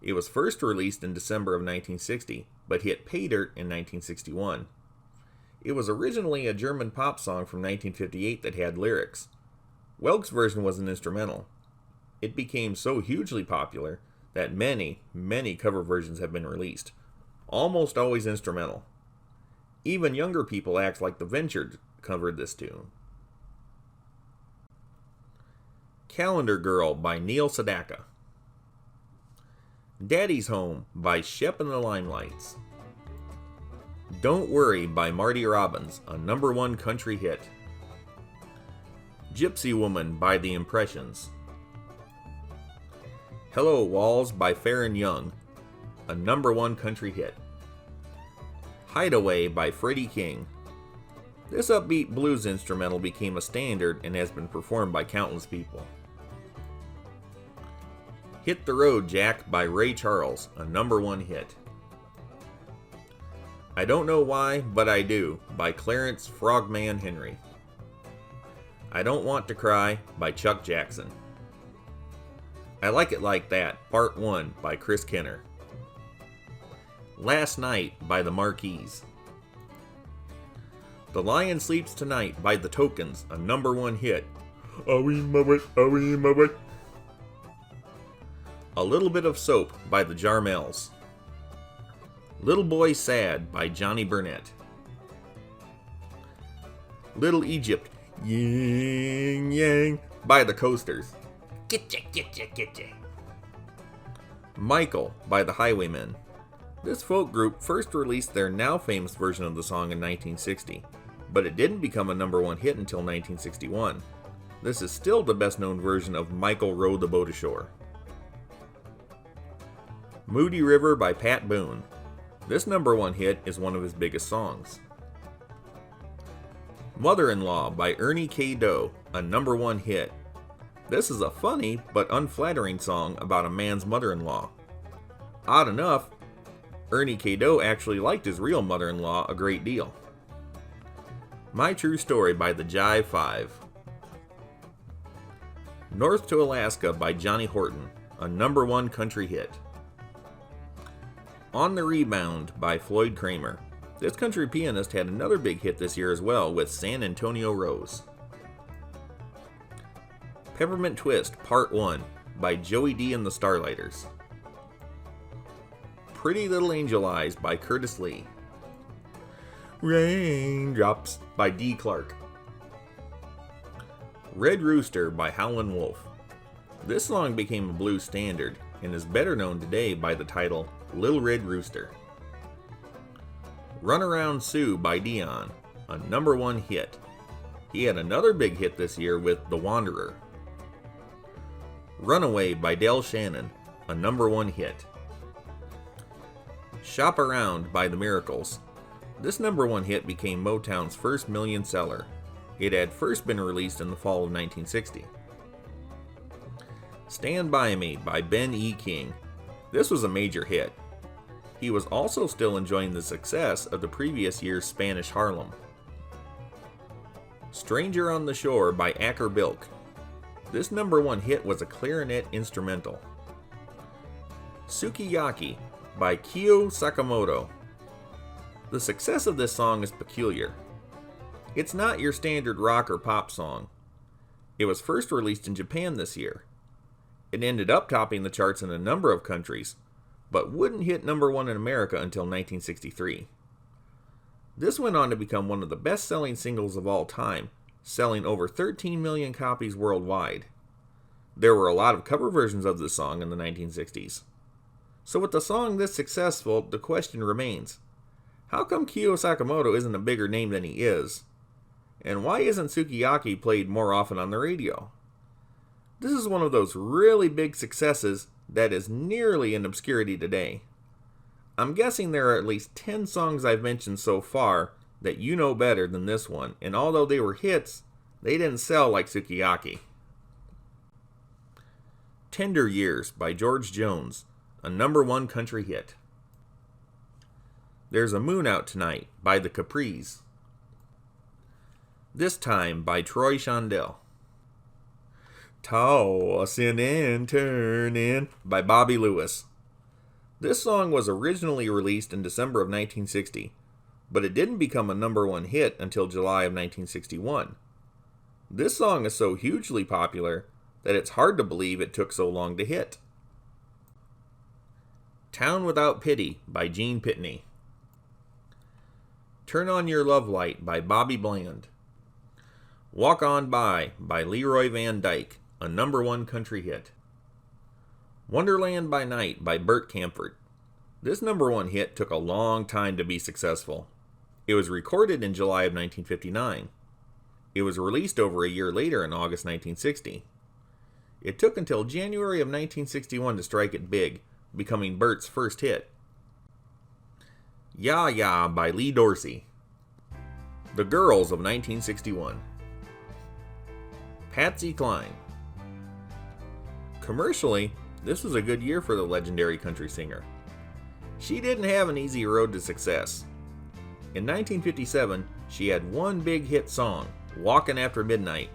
It was first released in December of 1960, but hit pay dirt in 1961. It was originally a German pop song from 1958 that had lyrics. Welk's version was an instrumental. It became so hugely popular that many cover versions have been released, almost always instrumental. Even younger people act like the Ventures covered this tune. Calendar Girl by Neil Sedaka. Daddy's Home by Shep and the Limelights. Don't Worry by Marty Robbins, a #1 country hit. Gypsy Woman by The Impressions. Hello Walls by Farron Young, a #1 country hit. Hideaway by Freddie King. This upbeat blues instrumental became a standard and has been performed by countless people. Hit the Road Jack by Ray Charles, a #1 hit. I Don't Know Why, But I Do by Clarence Frogman Henry. I Don't Want to Cry by Chuck Jackson. I Like It Like That, Part 1 by Chris Kenner. Last Night by the Marquees. The Lion Sleeps Tonight by the Tokens, a #1 hit. A Little Bit of Soap by the Jarmels. Little Boy Sad by Johnny Burnett. Little Egypt, Yin Yang by the Coasters. Getcha. Michael by the Highwaymen. This folk group first released their now famous version of the song in 1960, but it didn't become a #1 hit until 1961. This is still the best known version of Michael Rowed the Boat Ashore. Moody River by Pat Boone. This #1 hit is one of his biggest songs. Mother-in-Law by Ernie K. Doe, a #1 hit. This is a funny but unflattering song about a man's mother-in-law. Odd enough, Ernie K. Doe actually liked his real mother-in-law a great deal. My True Story by the Jive Five. North to Alaska by Johnny Horton, a #1 country hit. On the Rebound by Floyd Kramer. This country pianist had another big hit this year as well with San Antonio Rose. Peppermint Twist Part 1 by Joey D and the Starlighters. Pretty Little Angel Eyes by Curtis Lee. Raindrops by Dee Clark. Red Rooster by Howlin' Wolf. This song became a blues standard and is better known today by the title Little Red Rooster. Run Around Sue by Dion, a #1 hit. He had another big hit this year with The Wanderer. Runaway by Del Shannon, a #1 hit. Shop Around by The Miracles. This #1 hit became Motown's first million seller. It had first been released in the fall of 1960. Stand By Me by Ben E. King. This was a major hit. He was also still enjoying the success of the previous year's Spanish Harlem. Stranger on the Shore by Acker Bilk. This #1 hit was a clarinet instrumental. Sukiyaki by Kyo Sakamoto. The success of this song is peculiar. It's not your standard rock or pop song. It was first released in Japan this year. It ended up topping the charts in a number of countries, but wouldn't hit #1 in America until 1963. This went on to become one of the best-selling singles of all time, selling over 13 million copies worldwide. There were a lot of cover versions of this song in the 1960s. So with the song this successful, the question remains, how come Kyo Sakamoto isn't a bigger name than he is? And why isn't Sukiyaki played more often on the radio? This is one of those really big successes that is nearly in obscurity today. I'm guessing there are at least 10 songs I've mentioned so far that you know better than this one, and although they were hits, they didn't sell like Sukiyaki. Tender Years by George Jones, a #1 country hit. There's a Moon Out Tonight by the Capris. This Time by Troy Shondell. Tossin' and Turnin' by Bobby Lewis. This song was originally released in December of 1960, but it didn't become a #1 hit until July of 1961. This song is so hugely popular that it's hard to believe it took so long to hit. Town Without Pity by Gene Pitney. Turn On Your Love Light by Bobby Bland. Walk On By Leroy Van Dyke, a #1 country hit. Wonderland by Night by Bert Kaempfert. This #1 hit took a long time to be successful. It was recorded in July of 1959. It was released over a year later in August 1960. It took until January of 1961 to strike it big, becoming Bert's first hit. Ya Ya by Lee Dorsey. The Girls of 1961. Patsy Cline. Commercially, this was a good year for the legendary country singer. She didn't have an easy road to success. In 1957, she had one big hit song, Walkin' After Midnight,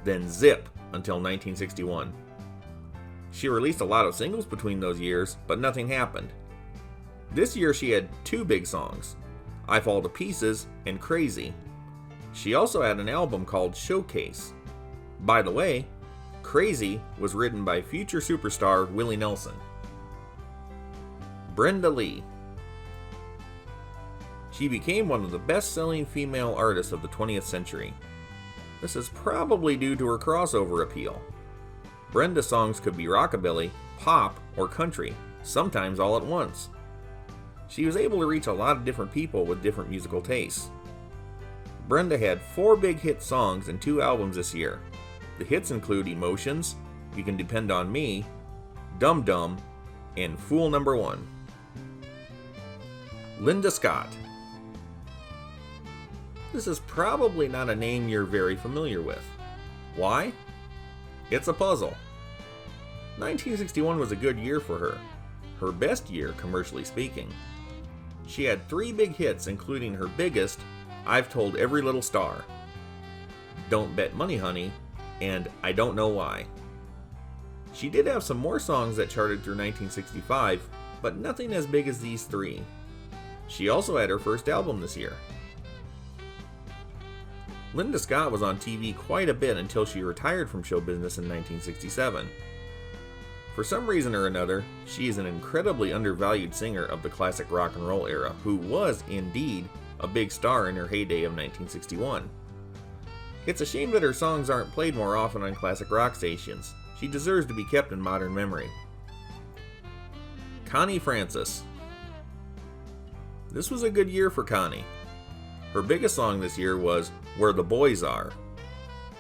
then zip until 1961. She released a lot of singles between those years, but nothing happened. This year she had two big songs, I Fall to Pieces and Crazy. She also had an album called Showcase. By the way, Crazy was written by future superstar Willie Nelson. Brenda Lee. She became one of the best-selling female artists of the 20th century. This is probably due to her crossover appeal. Brenda songs could be rockabilly, pop, or country, sometimes all at once. She was able to reach a lot of different people with different musical tastes. Brenda had 4 big hit songs and 2 albums this year. The hits include Emotions, You Can Depend on Me, Dum Dum, and Fool Number 1. Linda Scott. This is probably not a name you're very familiar with. Why? It's a puzzle. 1961 was a good year for her. Her best year, commercially speaking. She had 3 big hits, including her biggest, I've Told Every Little Star, Don't Bet Money Honey, and I Don't Know Why. She did have some more songs that charted through 1965, but nothing as big as these 3. She also had her first album this year. Linda Scott was on TV quite a bit until she retired from show business in 1967. For some reason or another, she is an incredibly undervalued singer of the classic rock and roll era who was, indeed, a big star in her heyday of 1961. It's a shame that her songs aren't played more often on classic rock stations. She deserves to be kept in modern memory. Connie Francis. This was a good year for Connie. Her biggest song this year was Where the Boys Are,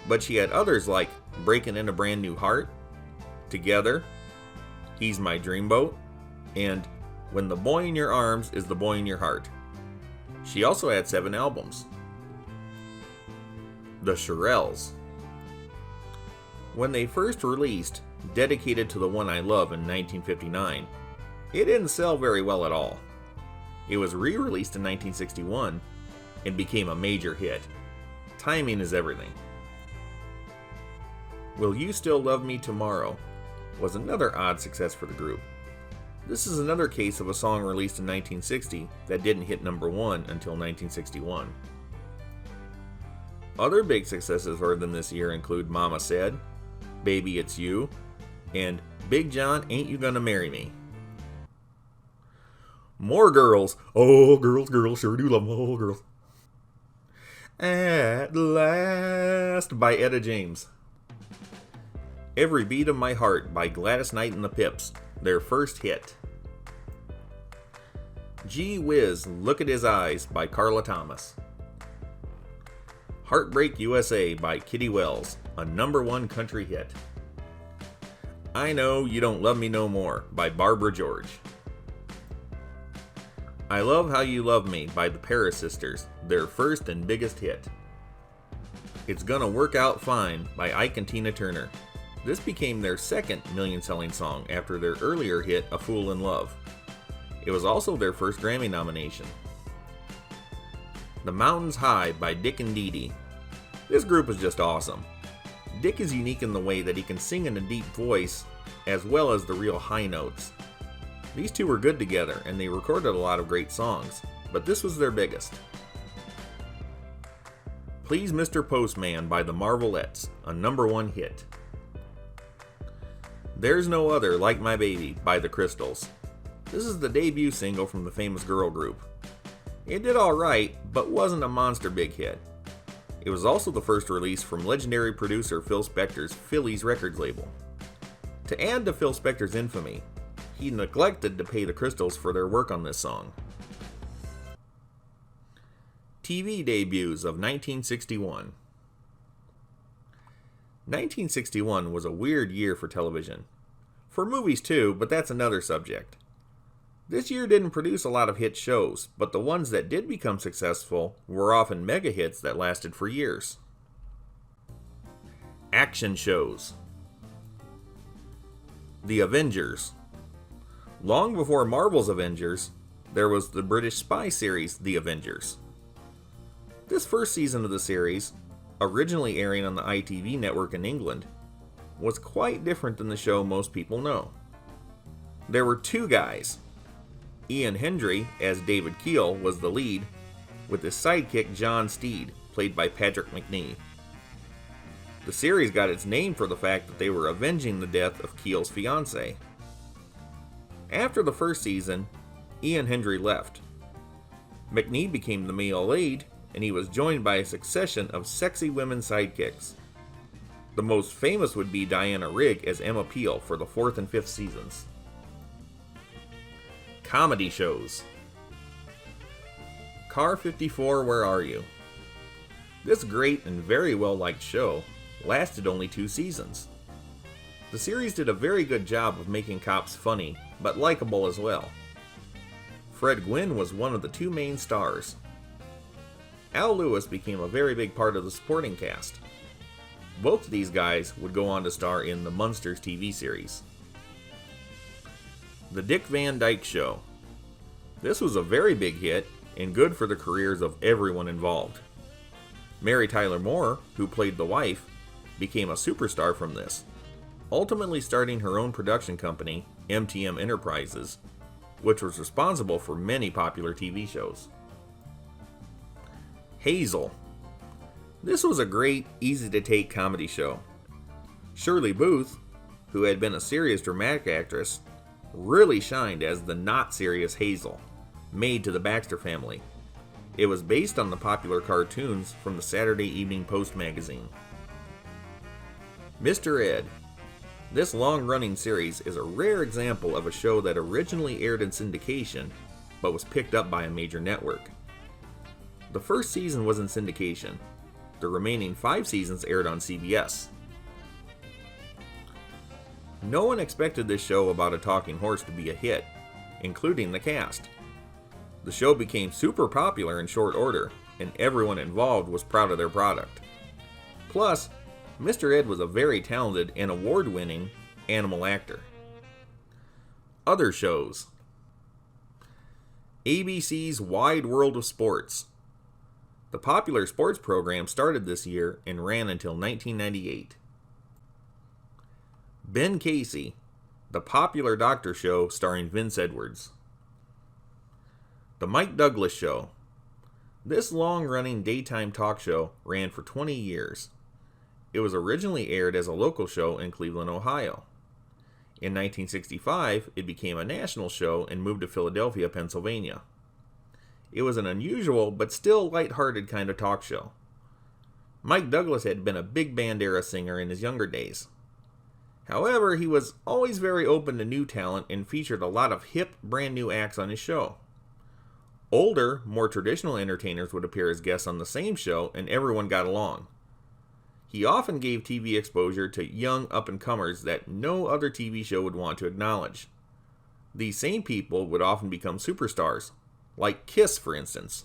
but she had others like Breaking in a Brand New Heart, Together, He's My Dreamboat, and When the Boy in Your Arms is the Boy in Your Heart. She also had 7 albums. The Shirelles. When they first released Dedicated to the One I Love in 1959, it didn't sell very well at all. It was re-released in 1961 and became a major hit. Timing is everything. Will You Still Love Me Tomorrow was another odd success for the group. This is another case of a song released in 1960 that didn't hit number 1 until 1961. Other big successes for them this year include Mama Said, Baby It's You, and Big John Ain't You Gonna Marry Me. More girls. Oh, girls, girls, sure do love more girls. At Last by Etta James. Every Beat of My Heart by Gladys Knight and the Pips, their first hit. Gee Whiz, Look at His Eyes by Carla Thomas. Heartbreak USA by Kitty Wells, a number 1 country hit. I Know You Don't Love Me No More by Barbara George. I Love How You Love Me by the Paris Sisters, their first and biggest hit. It's Gonna Work Out Fine by Ike and Tina Turner. This became their second million-selling song after their earlier hit A Fool in Love. It was also their first Grammy nomination. The Mountains High by Dick and Dee Dee. This group is just awesome. Dick is unique in the way that he can sing in a deep voice as well as the real high notes. These two were good together and they recorded a lot of great songs, but this was their biggest. Please Mr. Postman by the Marvelettes, a number 1 hit. There's No Other Like My Baby by the Crystals. This is the debut single from the famous girl group. It did alright, but wasn't a monster big hit. It was also the first release from legendary producer Phil Spector's Phillies Records label. To add to Phil Spector's infamy, he neglected to pay the Crystals for their work on this song. TV debuts of 1961. 1961 was a weird year for television. For movies too, but that's another subject. This year didn't produce a lot of hit shows, but the ones that did become successful were often mega hits that lasted for years. Action shows. The Avengers. Long before Marvel's Avengers, there was the British spy series The Avengers. This first season of the series, originally airing on the ITV network in England, was quite different than the show most people know. There were 2 guys. Ian Hendry, as David Keel, was the lead, with his sidekick John Steed, played by Patrick Macnee. The series got its name for the fact that they were avenging the death of Keel's fiancée. After the first season, Ian Hendry left. Macnee became the male lead, and he was joined by a succession of sexy women sidekicks. The most famous would be Diana Rigg as Emma Peel for the 4th and 5th seasons. Comedy shows. Car 54, Where Are You? This great and very well-liked show lasted only 2 seasons. The series did a very good job of making cops funny, but likable as well. Fred Gwynne was one of the 2 main stars. Al Lewis became a very big part of the supporting cast. Both of these guys would go on to star in the Munsters TV series. The Dick Van Dyke Show. This was a very big hit and good for the careers of everyone involved. Mary Tyler Moore, who played the wife, became a superstar from this, ultimately starting her own production company, MTM Enterprises, which was responsible for many popular TV shows. Hazel. This was a great, easy-to-take comedy show. Shirley Booth, who had been a serious dramatic actress, really shined as the not-serious Hazel, maid to the Baxter family. It was based on the popular cartoons from the Saturday Evening Post magazine. Mr. Ed. This long-running series is a rare example of a show that originally aired in syndication, but was picked up by a major network. The first season was in syndication. The remaining 5 seasons aired on CBS. No one expected this show about a talking horse to be a hit, including the cast. The show became super popular in short order, and everyone involved was proud of their product. Plus, Mr. Ed was a very talented and award-winning animal actor. Other shows. ABC's Wide World of Sports. The popular sports program started this year and ran until 1998. Ben Casey, the popular doctor show starring Vince Edwards. The Mike Douglas Show. This long-running daytime talk show ran for 20 years. It was originally aired as a local show in Cleveland, Ohio. In 1965, it became a national show and moved to Philadelphia, Pennsylvania. It was an unusual but still lighthearted kind of talk show. Mike Douglas had been a big band era singer in his younger days. However, he was always very open to new talent and featured a lot of hip, brand new acts on his show. Older, more traditional entertainers would appear as guests on the same show, and everyone got along. He often gave TV exposure to young up-and-comers that no other TV show would want to acknowledge. These same people would often become superstars, like Kiss, for instance.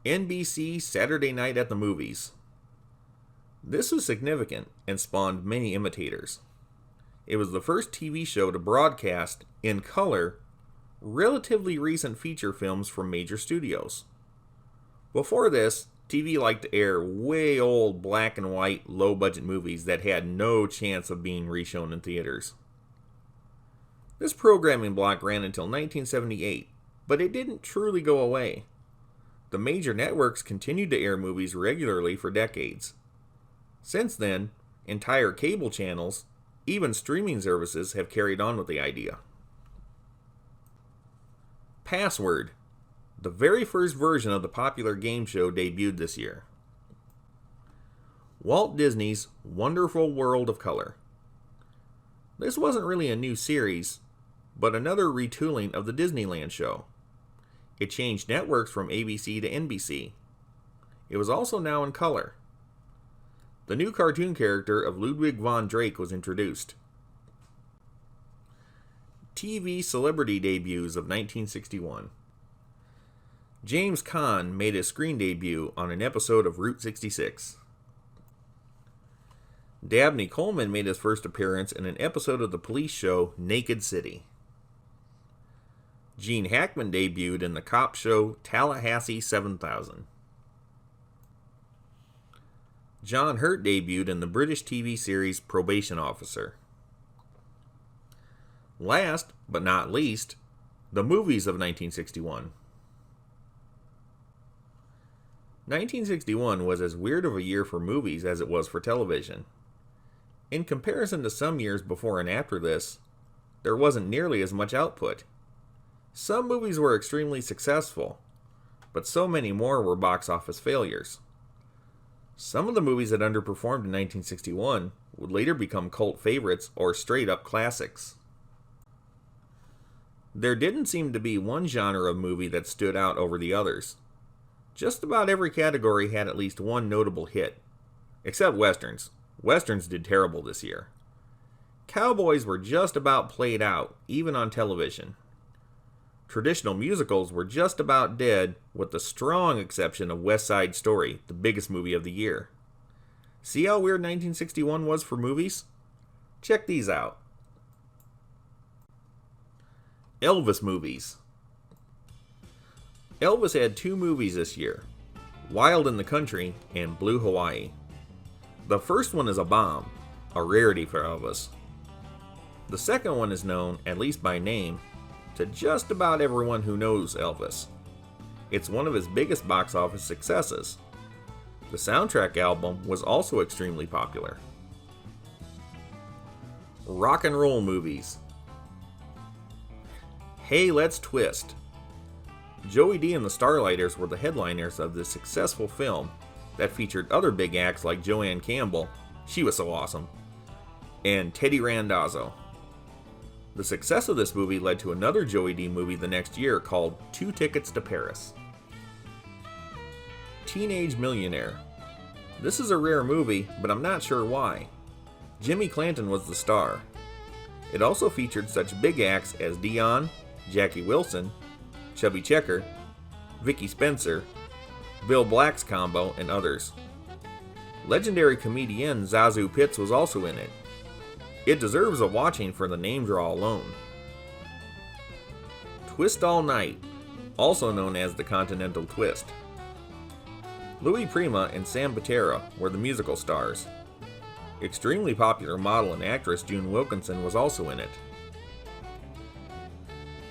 NBC Saturday Night at the Movies. This was significant and spawned many imitators. It was the first TV show to broadcast, in color, relatively recent feature films from major studios. Before this, TV liked to air way old black and white, low-budget movies that had no chance of being reshown in theaters. This programming block ran until 1978, but it didn't truly go away. The major networks continued to air movies regularly for decades. Since then, entire cable channels, even streaming services, have carried on with the idea. Password. The very first version of the popular game show debuted this year. Walt Disney's Wonderful World of Color. This wasn't really a new series, but another retooling of the Disneyland show. It changed networks from ABC to NBC. It was also now in color. The new cartoon character of Ludwig von Drake was introduced. TV celebrity debuts of 1961. James Caan made his screen debut on an episode of Route 66. Dabney Coleman made his first appearance in an episode of the police show Naked City. Gene Hackman debuted in the cop show Tallahassee 7000. John Hurt debuted in the British TV series Probation Officer. Last, but not least, the movies of 1961. 1961 was as weird of a year for movies as it was for television. In comparison to some years before and after this, there wasn't nearly as much output. Some movies were extremely successful, but so many more were box office failures. Some of the movies that underperformed in 1961 would later become cult favorites or straight-up classics. There didn't seem to be one genre of movie that stood out over the others. Just about every category had at least one notable hit, except westerns. Westerns did terrible this year. Cowboys were just about played out, even on television. Traditional musicals were just about dead, with the strong exception of West Side Story, the biggest movie of the year. See how weird 1961 was for movies? Check these out. Elvis movies. Elvis had 2 movies this year, Wild in the Country and Blue Hawaii. The first one is a bomb, a rarity for Elvis. The second one is known, at least by name, to just about everyone who knows Elvis. It's one of his biggest box office successes. The soundtrack album was also extremely popular. Rock and roll movies. Hey, Let's Twist. Joey D and the Starlighters were the headliners of this successful film that featured other big acts like Joanne Campbell, she was so awesome, and Teddy Randazzo. The success of this movie led to another Joey D movie the next year called 2 Tickets to Paris. Teenage Millionaire. This is a rare movie, but I'm not sure why. Jimmy Clanton was the star. It also featured such big acts as Dion, Jackie Wilson, Chubby Checker, Vicky Spencer, Bill Black's combo, and others. Legendary comedian Zazu Pitts was also in it. It deserves a watching for the name draw alone. Twist All Night, also known as the Continental Twist. Louis Prima and Sam Botera were the musical stars. Extremely popular model and actress June Wilkinson was also in it.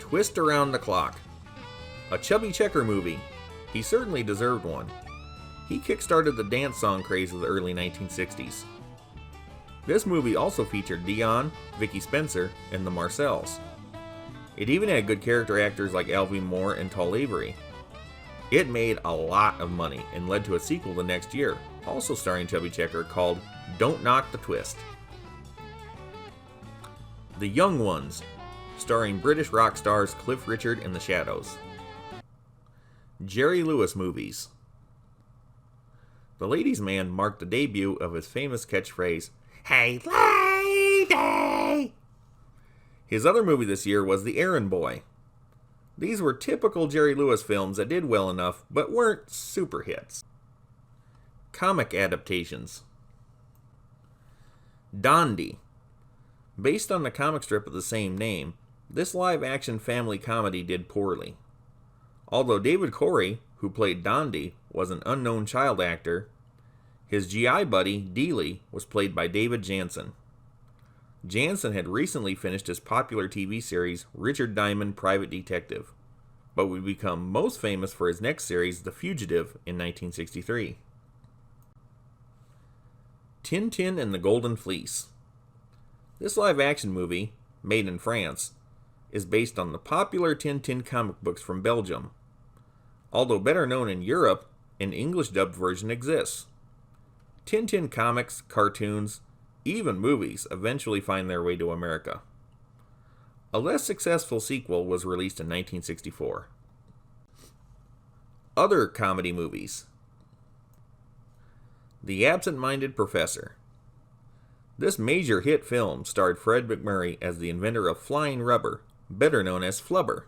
Twist Around the Clock. A Chubby Checker movie. He certainly deserved one. He kickstarted the dance song craze of the early 1960s. This movie also featured Dion, Vicky Spencer, and the Marcells. It even had good character actors like Alvy Moore and Tull Avery. It made a lot of money and led to a sequel the next year, also starring Chubby Checker, called Don't Knock the Twist. The Young Ones, starring British rock stars Cliff Richard and the Shadows. Jerry Lewis movies. The Ladies' Man marked the debut of his famous catchphrase, "Hey lady!" His other movie this year was The Errand Boy. These were typical Jerry Lewis films that did well enough, but weren't super hits. Comic adaptations. Dondi. Based on the comic strip of the same name, this live-action family comedy did poorly. Although David Corey, who played Dondi, was an unknown child actor, his GI buddy, Dealey, was played by David Jansen. Jansen had recently finished his popular TV series Richard Diamond Private Detective, but would become most famous for his next series, The Fugitive, in 1963. Tintin and the Golden Fleece. This live-action movie, made in France, is based on the popular Tintin comic books from Belgium. Although better known in Europe, an English-dubbed version exists. Tintin comics, cartoons, even movies eventually find their way to America. A less successful sequel was released in 1964. Other comedy movies. The Absent-Minded Professor. This major hit film starred Fred MacMurray as the inventor of flying rubber, better known as Flubber.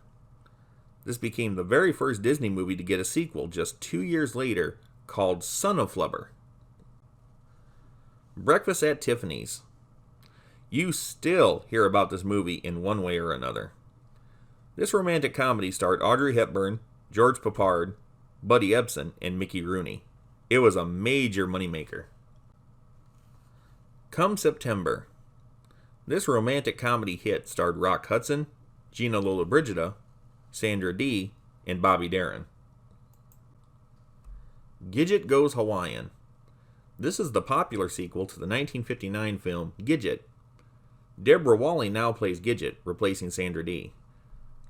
This became the very first Disney movie to get a sequel just 2 years later, called Son of Flubber. Breakfast at Tiffany's. You still hear about this movie in one way or another. This romantic comedy starred Audrey Hepburn, George Peppard, Buddy Ebsen, and Mickey Rooney. It was a major moneymaker. Come September. This romantic comedy hit starred Rock Hudson, Gina Lollobrigida, Sandra Dee, and Bobby Darin. Gidget Goes Hawaiian. This is the popular sequel to the 1959 film Gidget. Deborah Wally now plays Gidget, replacing Sandra Dee.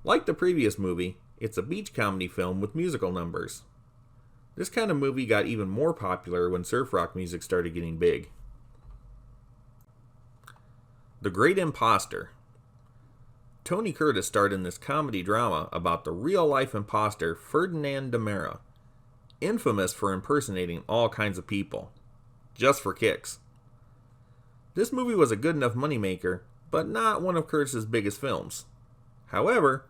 Like the previous movie, it's a beach comedy film with musical numbers. This kind of movie got even more popular when surf rock music started getting big. The Great Imposter. Tony Curtis starred in this comedy drama about the real-life imposter Ferdinand de Mera, infamous for impersonating all kinds of people, just for kicks. This movie was a good enough moneymaker, but not one of Curtis's biggest films. However,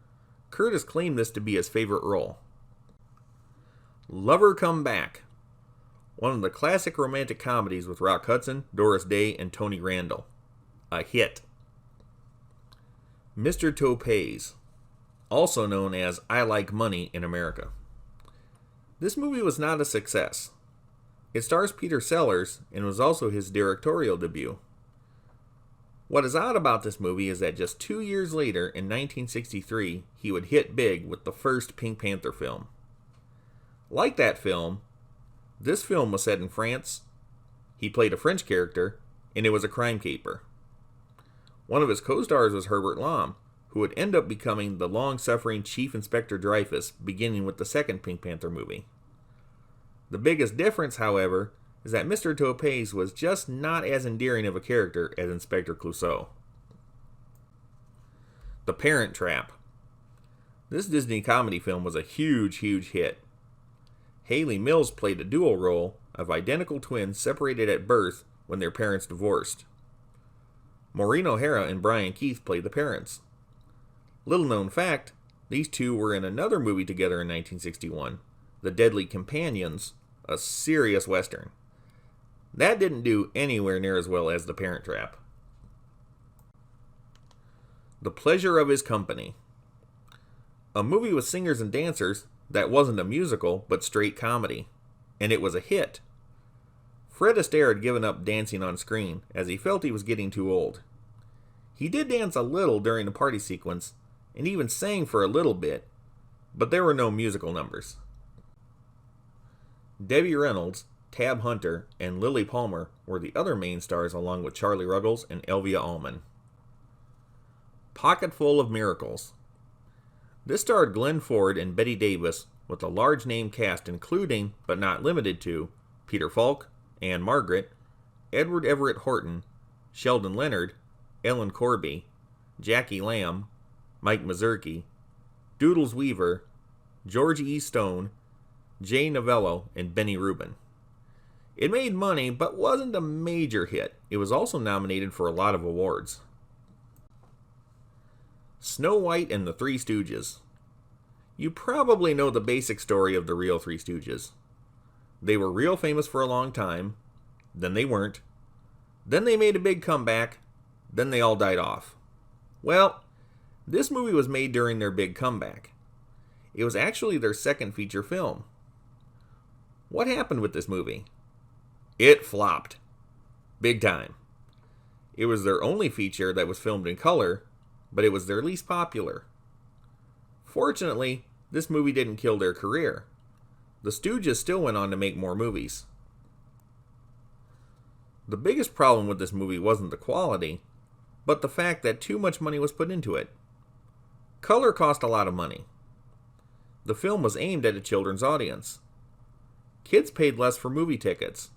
Curtis claimed this to be his favorite role. Lover Come Back. One of the classic romantic comedies with Rock Hudson, Doris Day, and Tony Randall. A hit. Mr. Topaz, also known as I Like Money in America. This movie was not a success. It stars Peter Sellers and was also his directorial debut. What is odd about this movie is that just 2 years later, in 1963, he would hit big with the first Pink Panther film. Like that film, this film was set in France. He played a French character, and it was a crime caper. One of his co-stars was Herbert Lom, who would end up becoming the long-suffering Chief Inspector Dreyfus, beginning with the second Pink Panther movie. The biggest difference, however, is that Mr. Topaz was just not as endearing of a character as Inspector Clouseau. The Parent Trap. This Disney comedy film was a huge hit. Hayley Mills played a dual role of identical twins separated at birth when their parents divorced. Maureen O'Hara and Brian Keith played the parents. Little known fact, these two were in another movie together in 1961, The Deadly Companions, a serious western. That didn't do anywhere near as well as The Parent Trap. The Pleasure of His Company. A movie with singers and dancers that wasn't a musical but straight comedy, and it was a hit. Fred Astaire had given up dancing on screen as he felt he was getting too old. He did dance a little during the party sequence and even sang for a little bit, but there were no musical numbers. Debbie Reynolds, Tab Hunter, and Lily Palmer were the other main stars along with Charlie Ruggles and Elvia Allman. Pocketful of Miracles. This starred Glenn Ford and Betty Davis with a large name cast including, but not limited to, Peter Falk, Anne Margaret, Edward Everett Horton, Sheldon Leonard, Ellen Corby, Jackie Lamb, Mike Mazurki, Doodles Weaver, George E. Stone, Jay Novello, and Benny Rubin. It made money, but wasn't a major hit. It was also nominated for a lot of awards. Snow White and the Three Stooges. You probably know the basic story of the real Three Stooges. They were real famous for a long time, then they weren't, then they made a big comeback, then they all died off. Well, this movie was made during their big comeback. It was actually their second feature film. What happened with this movie? It flopped. Big time. It was their only feature that was filmed in color, but it was their least popular. Fortunately, this movie didn't kill their career. The Stooges still went on to make more movies. The biggest problem with this movie wasn't the quality, but the fact that too much money was put into it. Color cost a lot of money. The film was aimed at a children's audience. Kids paid less for movie tickets.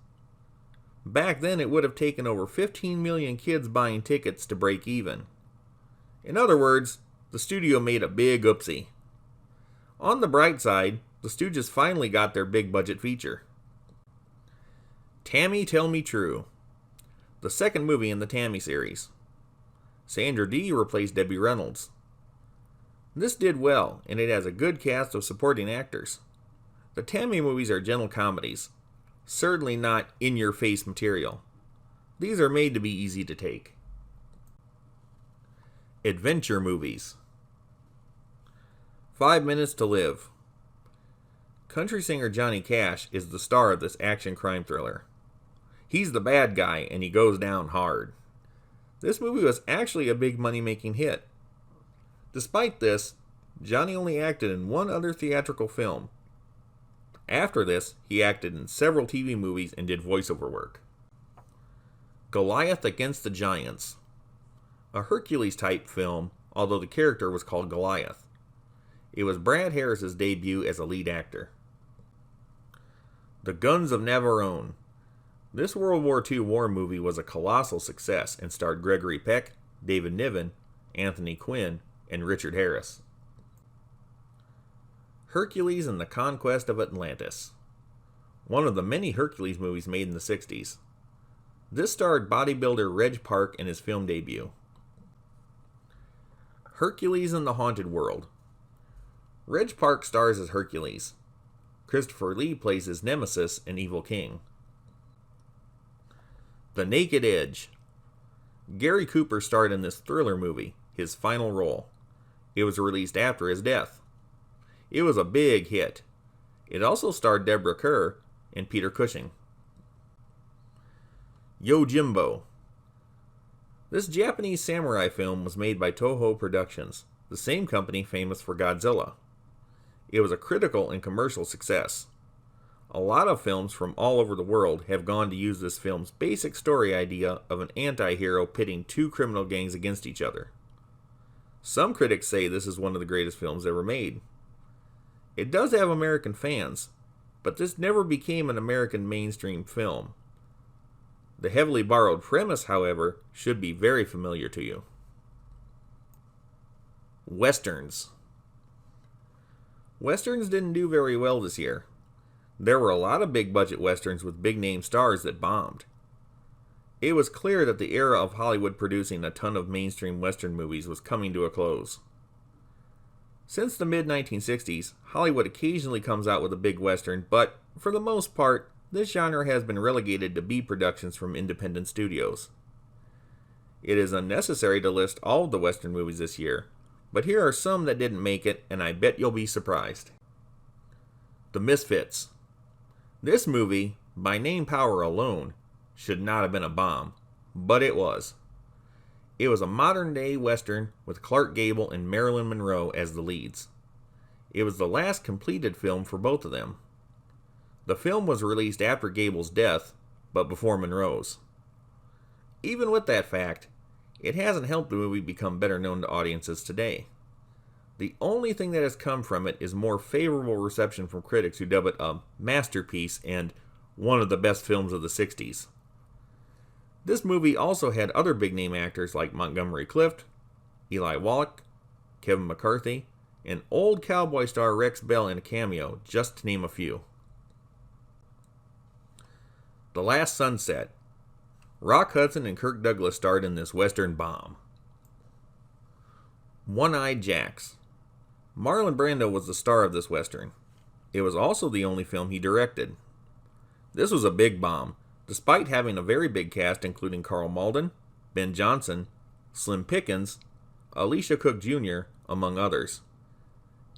Back then, it would have taken over 15 million kids buying tickets to break even. In other words, the studio made a big oopsie. On the bright side, the Stooges finally got their big budget feature. Tammy Tell Me True, the second movie in the Tammy series. Sandra Dee replaced Debbie Reynolds. This did well, and it has a good cast of supporting actors. The Tammy movies are gentle comedies, certainly not in-your-face material. These are made to be easy to take. Adventure movies. 5 Minutes to Live. Country singer Johnny Cash is the star of this action crime thriller. He's the bad guy, and he goes down hard. This movie was actually a big money-making hit. Despite this, Johnny only acted in one other theatrical film. After this, he acted in several TV movies and did voiceover work. Goliath Against the Giants. A Hercules-type film, although the character was called Goliath. It was Brad Harris's debut as a lead actor. The Guns of Navarone. This World War II war movie was a colossal success and starred Gregory Peck, David Niven, Anthony Quinn, and Richard Harris. Hercules and the Conquest of Atlantis. One of the many Hercules movies made in the 60s. This starred bodybuilder Reg Park in his film debut. Hercules in the Haunted World. Reg Park stars as Hercules. Christopher Lee plays his nemesis and evil king. The Naked Edge. Gary Cooper starred in this thriller movie, his final role. It was released after his death. It was a big hit. It also starred Deborah Kerr and Peter Cushing. Yojimbo. This Japanese samurai film was made by Toho Productions, the same company famous for Godzilla. It was a critical and commercial success. A lot of films from all over the world have gone to use this film's basic story idea of an anti-hero pitting two criminal gangs against each other. Some critics say this is one of the greatest films ever made. It does have American fans, but this never became an American mainstream film. The heavily borrowed premise, however, should be very familiar to you. Westerns. Westerns didn't do very well this year. There were a lot of big-budget westerns with big-name stars that bombed. It was clear that the era of Hollywood producing a ton of mainstream western movies was coming to a close. Since the mid-1960s, Hollywood occasionally comes out with a big western, but for the most part, this genre has been relegated to B productions from independent studios. It is unnecessary to list all of the western movies this year, but here are some that didn't make it, and I bet you'll be surprised. The Misfits. This movie, by name power alone, should not have been a bomb, but it was. It was a modern-day western with Clark Gable and Marilyn Monroe as the leads. It was the last completed film for both of them. The film was released after Gable's death, but before Monroe's. Even with that fact, it hasn't helped the movie become better known to audiences today. The only thing that has come from it is more favorable reception from critics who dub it a masterpiece and one of the best films of the 60s. This movie also had other big-name actors like Montgomery Clift, Eli Wallach, Kevin McCarthy, and old cowboy star Rex Bell in a cameo, just to name a few. The Last Sunset. Rock Hudson and Kirk Douglas starred in this western bomb. One-Eyed Jacks. Marlon Brando was the star of this western. It was also the only film he directed. This was a big bomb, despite having a very big cast including Carl Malden, Ben Johnson, Slim Pickens, Alicia Cook Jr., among others.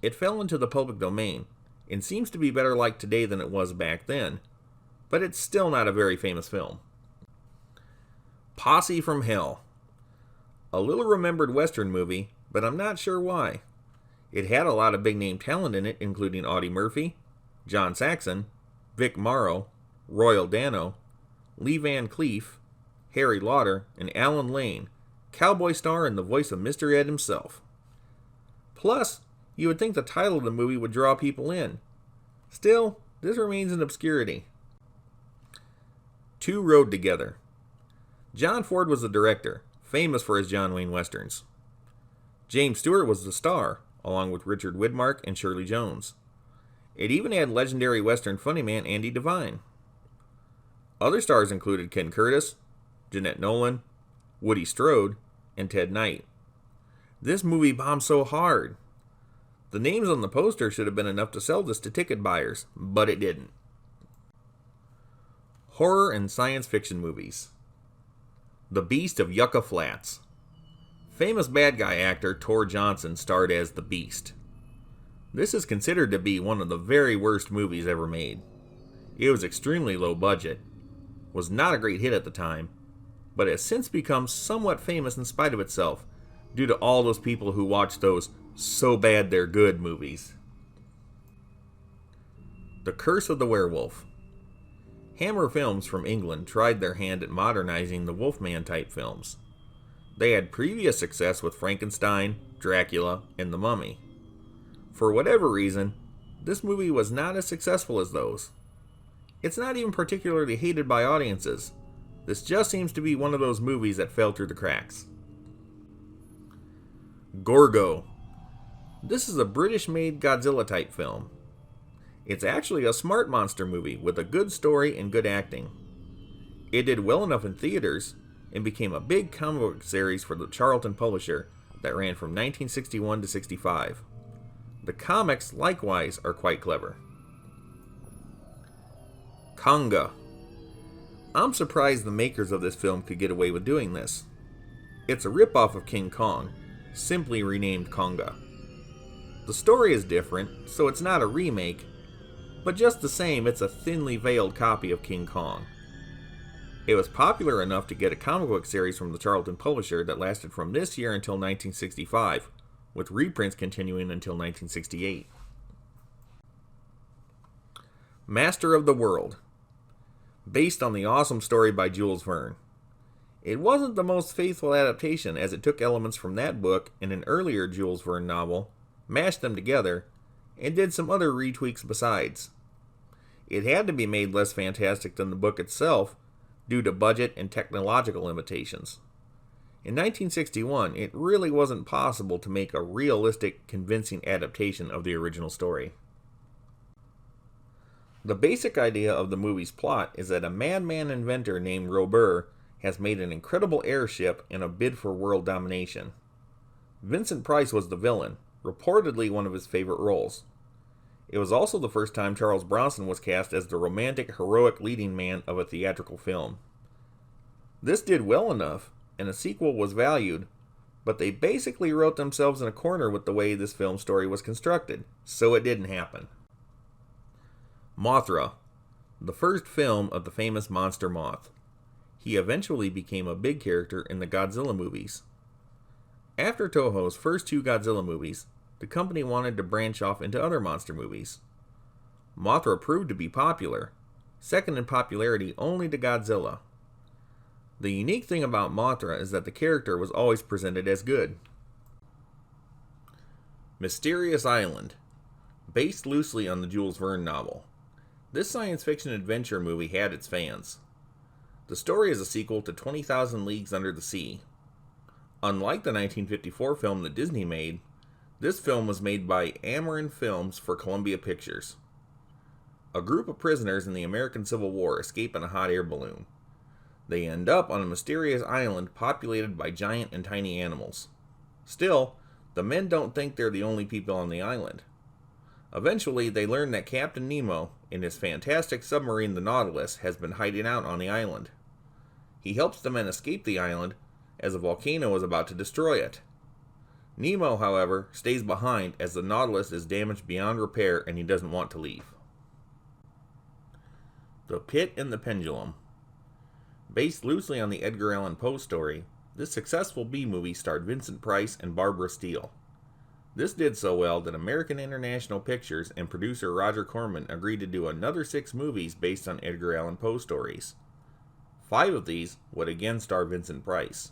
It fell into the public domain, and seems to be better liked today than it was back then, but it's still not a very famous film. Posse from Hell. A little remembered western movie, but I'm not sure why. It had a lot of big-name talent in it, including Audie Murphy, John Saxon, Vic Morrow, Royal Dano, Lee Van Cleef, Harry Lauder, and Alan Lane, cowboy star and the voice of Mr. Ed himself. Plus, you would think the title of the movie would draw people in. Still, this remains in obscurity. Two Rode Together. John Ford was the director, famous for his John Wayne westerns. James Stewart was the star, along with Richard Widmark and Shirley Jones. It even had legendary western funnyman Andy Devine. Other stars included Ken Curtis, Jeanette Nolan, Woody Strode, and Ted Knight. This movie bombed so hard. The names on the poster should have been enough to sell this to ticket buyers, but it didn't. Horror and science fiction movies. The Beast of Yucca Flats. Famous bad guy actor Tor Johnson starred as the Beast. This is considered to be one of the very worst movies ever made. It was extremely low budget, was not a great hit at the time, but has since become somewhat famous in spite of itself, due to all those people who watch those so bad they're good movies. The Curse of the Werewolf. Hammer Films from England tried their hand at modernizing the Wolfman type films. They had previous success with Frankenstein, Dracula, and The Mummy. For whatever reason, this movie was not as successful as those. It's not even particularly hated by audiences. This just seems to be one of those movies that fell through the cracks. Gorgo. This is a British-made Godzilla-type film. It's actually a smart monster movie with a good story and good acting. It did well enough in theaters and became a big comic book series for the Charlton publisher that ran from 1961 to 65. The comics, likewise, are quite clever. Conga. I'm surprised the makers of this film could get away with doing this. It's a ripoff of King Kong, simply renamed Conga. The story is different, so it's not a remake, but just the same, it's a thinly veiled copy of King Kong. It was popular enough to get a comic book series from the Charlton publisher that lasted from this year until 1965, with reprints continuing until 1968. Master of the World, based on the awesome story by Jules Verne. It wasn't the most faithful adaptation, as it took elements from that book and an earlier Jules Verne novel, mashed them together, and did some other retweaks besides. It had to be made less fantastic than the book itself due to budget and technological limitations. In 1961, it really wasn't possible to make a realistic, convincing adaptation of the original story. The basic idea of the movie's plot is that a madman inventor named Robert has made an incredible airship in a bid for world domination. Vincent Price was the villain, reportedly one of his favorite roles. It was also the first time Charles Bronson was cast as the romantic, heroic leading man of a theatrical film. This did well enough, and a sequel was valued, but they basically wrote themselves in a corner with the way this film story was constructed, so it didn't happen. Mothra, the first film of the famous monster moth. He eventually became a big character in the Godzilla movies. After Toho's first 2 Godzilla movies, the company wanted to branch off into other monster movies. Mothra proved to be popular, second in popularity only to Godzilla. The unique thing about Mothra is that the character was always presented as good. Mysterious Island, based loosely on the Jules Verne novel. This science fiction adventure movie had its fans. The story is a sequel to 20,000 Leagues Under the Sea. Unlike the 1954 film that Disney made, this film was made by Amarin Films for Columbia Pictures. A group of prisoners in the American Civil War escape in a hot air balloon. They end up on a mysterious island populated by giant and tiny animals. Still, the men don't think they're the only people on the island. Eventually, they learn that Captain Nemo, in his fantastic submarine the Nautilus, has been hiding out on the island. He helps the men escape the island, as a volcano is about to destroy it. Nemo, however, stays behind as the Nautilus is damaged beyond repair and he doesn't want to leave. The Pit and the Pendulum. Based loosely on the Edgar Allan Poe story, this successful B-movie starred Vincent Price and Barbara Steele. This did so well that American International Pictures and producer Roger Corman agreed to do another 6 movies based on Edgar Allan Poe stories. 5 of these would again star Vincent Price.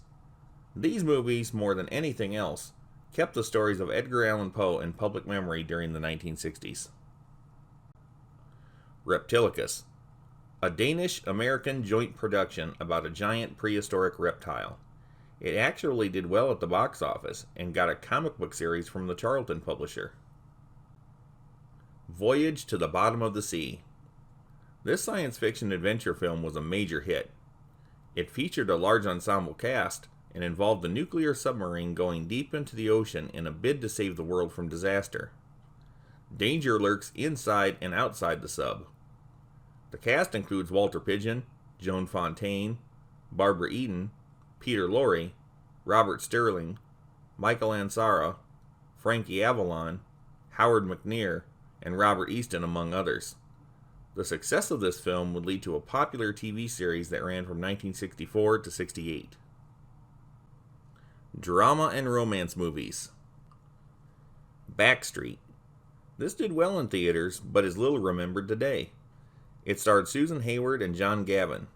These movies, more than anything else, kept the stories of Edgar Allan Poe in public memory during the 1960s. Reptilicus, a Danish-American joint production about a giant prehistoric reptile. It actually did well at the box office and got a comic book series from the Charlton publisher. Voyage to the Bottom of the Sea. This science fiction adventure film was a major hit. It featured a large ensemble cast and involved a nuclear submarine going deep into the ocean in a bid to save the world from disaster. Danger lurks inside and outside the sub. The cast includes Walter Pidgeon, Joan Fontaine, Barbara Eden, Peter Lorre, Robert Sterling, Michael Ansara, Frankie Avalon, Howard McNear, and Robert Easton, among others. The success of this film would lead to a popular TV series that ran from 1964 to 68. Drama and romance movies. Backstreet. This did well in theaters, but is little remembered today. It starred Susan Hayward and John Gavin.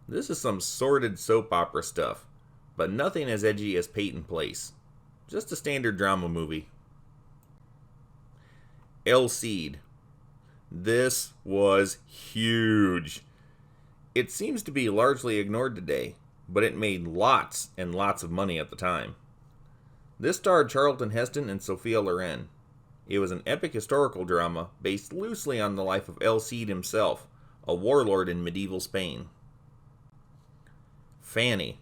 This is some sordid soap opera stuff, but nothing as edgy as Peyton Place. Just a standard drama movie. El Cid. This was huge. It seems to be largely ignored today, but it made lots and lots of money at the time. This starred Charlton Heston and Sophia Loren. It was an epic historical drama based loosely on the life of El Cid himself, a warlord in medieval Spain. Fanny.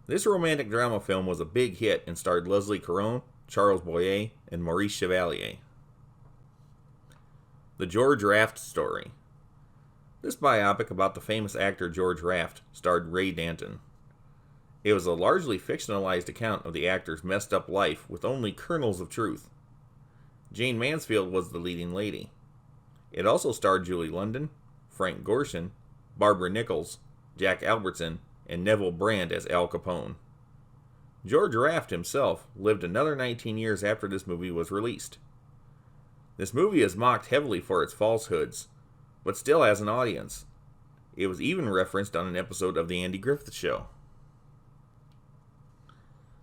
This romantic drama film was a big hit and starred Leslie Caron, Charles Boyer, and Maurice Chevalier. The George Raft Story. This biopic about the famous actor George Raft starred Ray Danton. It was a largely fictionalized account of the actor's messed up life with only kernels of truth. Jane Mansfield was the leading lady. It also starred Julie London, Frank Gorshin, Barbara Nichols, Jack Albertson, and Neville Brand as Al Capone. George Raft himself lived another 19 years after this movie was released. This movie is mocked heavily for its falsehoods, but still has an audience. It was even referenced on an episode of The Andy Griffith Show.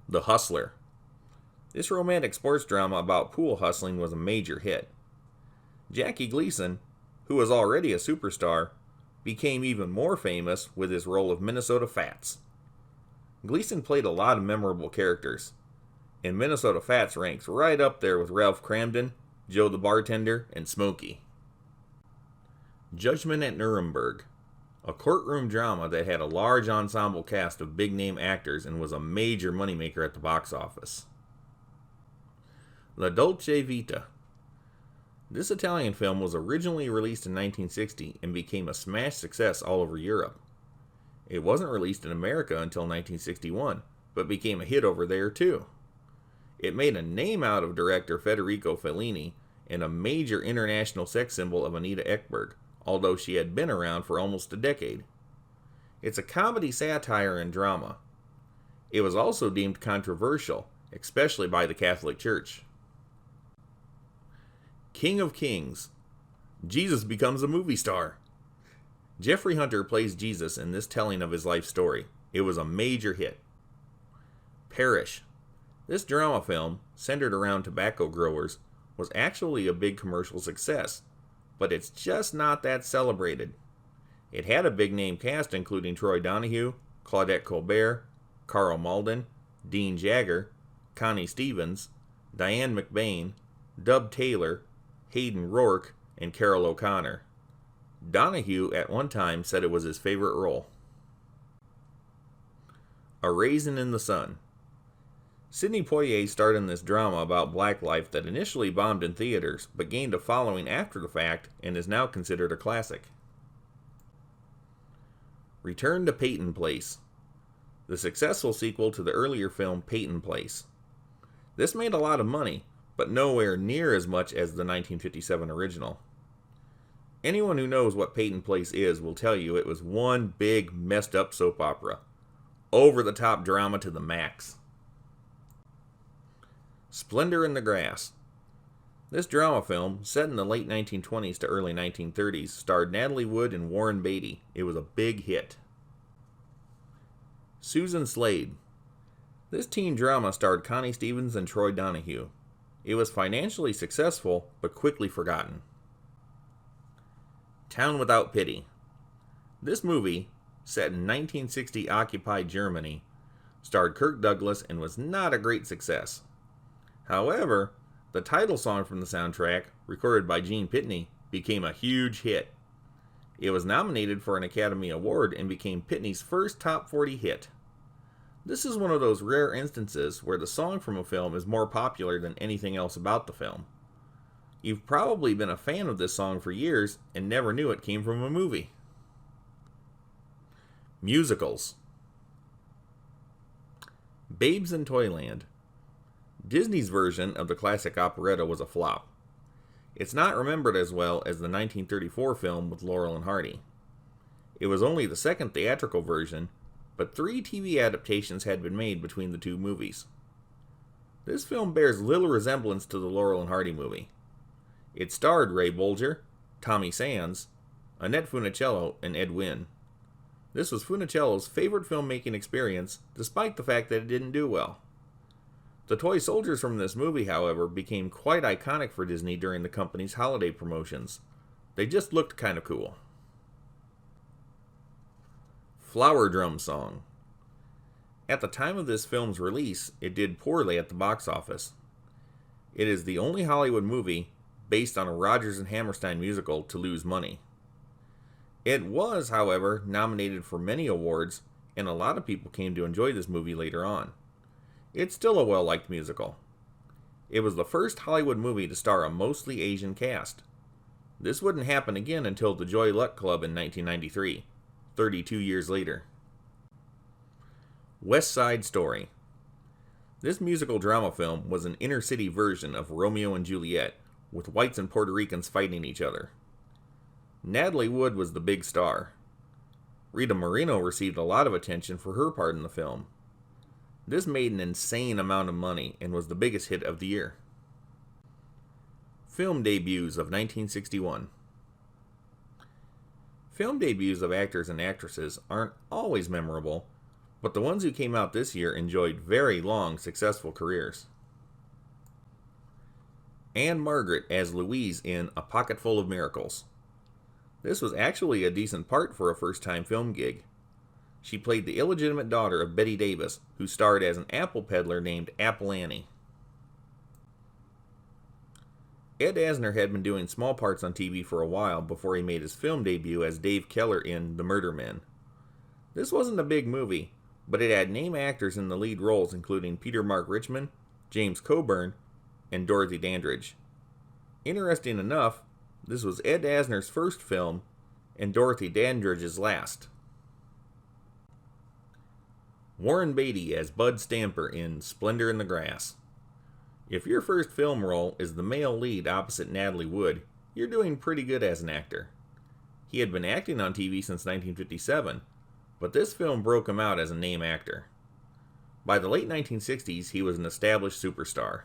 The Hustler. This romantic sports drama about pool hustling was a major hit. Jackie Gleason, who was already a superstar, became even more famous with his role of Minnesota Fats. Gleason played a lot of memorable characters, and Minnesota Fats ranks right up there with Ralph Cramden, Joe the Bartender, and Smokey. Judgment at Nuremberg, a courtroom drama that had a large ensemble cast of big-name actors and was a major moneymaker at the box office. La Dolce Vita. This Italian film was originally released in 1960 and became a smash success all over Europe. It wasn't released in America until 1961, but became a hit over there too. It made a name out of director Federico Fellini and a major international sex symbol of Anita Ekberg, although she had been around for almost a decade. It's a comedy, satire, and drama. It was also deemed controversial, especially by the Catholic Church. King of Kings. Jesus becomes a movie star. Jeffrey Hunter plays Jesus in this telling of his life story. It was a major hit. Parrish. This drama film, centered around tobacco growers, was actually a big commercial success, but it's just not that celebrated. It had a big name cast including Troy Donahue, Claudette Colbert, Carl Malden, Dean Jagger, Connie Stevens, Diane McBain, Dub Taylor, Hayden Rourke, and Carol O'Connor. Donahue at one time said it was his favorite role. A Raisin in the Sun. Sidney Poitier starred in this drama about black life that initially bombed in theaters, but gained a following after the fact and is now considered a classic. Return to Peyton Place. The successful sequel to the earlier film Peyton Place. This made a lot of money, but nowhere near as much as the 1957 original. Anyone who knows what Peyton Place is will tell you it was one big messed up soap opera. Over-the-top drama to the max. Splendor in the Grass. This drama film, set in the late 1920s to early 1930s, starred Natalie Wood and Warren Beatty. It was a big hit. Susan Slade. This teen drama starred Connie Stevens and Troy Donahue. It was financially successful, but quickly forgotten. Town Without Pity. This movie, set in 1960 occupied Germany, starred Kirk Douglas and was not a great success. However, the title song from the soundtrack, recorded by Gene Pitney, became a huge hit. It was nominated for an Academy Award and became Pitney's first top 40 hit. This is one of those rare instances where the song from a film is more popular than anything else about the film. You've probably been a fan of this song for years and never knew it came from a movie. Musicals. Babes in Toyland. Disney's version of the classic operetta was a flop. It's not remembered as well as the 1934 film with Laurel and Hardy. It was only the second theatrical version, but 3 TV adaptations had been made between the two movies. This film bears little resemblance to the Laurel and Hardy movie. It starred Ray Bolger, Tommy Sands, Annette Funicello, and Ed Wynn. This was Funicello's favorite filmmaking experience, despite the fact that it didn't do well. The toy soldiers from this movie, however, became quite iconic for Disney during the company's holiday promotions. They just looked kind of cool. Flower Drum Song. At the time of this film's release, it did poorly at the box office. It is the only Hollywood movie, based on a Rodgers and Hammerstein musical, to lose money. It was, however, nominated for many awards, and a lot of people came to enjoy this movie later on. It's still a well-liked musical. It was the first Hollywood movie to star a mostly Asian cast. This wouldn't happen again until The Joy Luck Club in 1993, 32 years later. West Side Story. This musical drama film was an inner-city version of Romeo and Juliet, with whites and Puerto Ricans fighting each other. Natalie Wood was the big star. Rita Moreno received a lot of attention for her part in the film. This made an insane amount of money and was the biggest hit of the year. Film debuts of 1961. Film debuts of actors and actresses aren't always memorable, but the ones who came out this year enjoyed very long, successful careers. Anne Margaret as Louise in A Pocketful of Miracles. This was actually a decent part for a first-time film gig. She played the illegitimate daughter of Betty Davis, who starred as an apple peddler named Apple Annie. Ed Asner had been doing small parts on TV for a while before he made his film debut as Dave Keller in The Murder Men. This wasn't a big movie, but it had name actors in the lead roles including Peter Mark Richmond, James Coburn, and Dorothy Dandridge. Interesting enough, this was Ed Asner's first film and Dorothy Dandridge's last. Warren Beatty as Bud Stamper in Splendor in the Grass. If your first film role is the male lead opposite Natalie Wood, you're doing pretty good as an actor. He had been acting on TV since 1957, but this film broke him out as a name actor. By the late 1960s, he was an established superstar.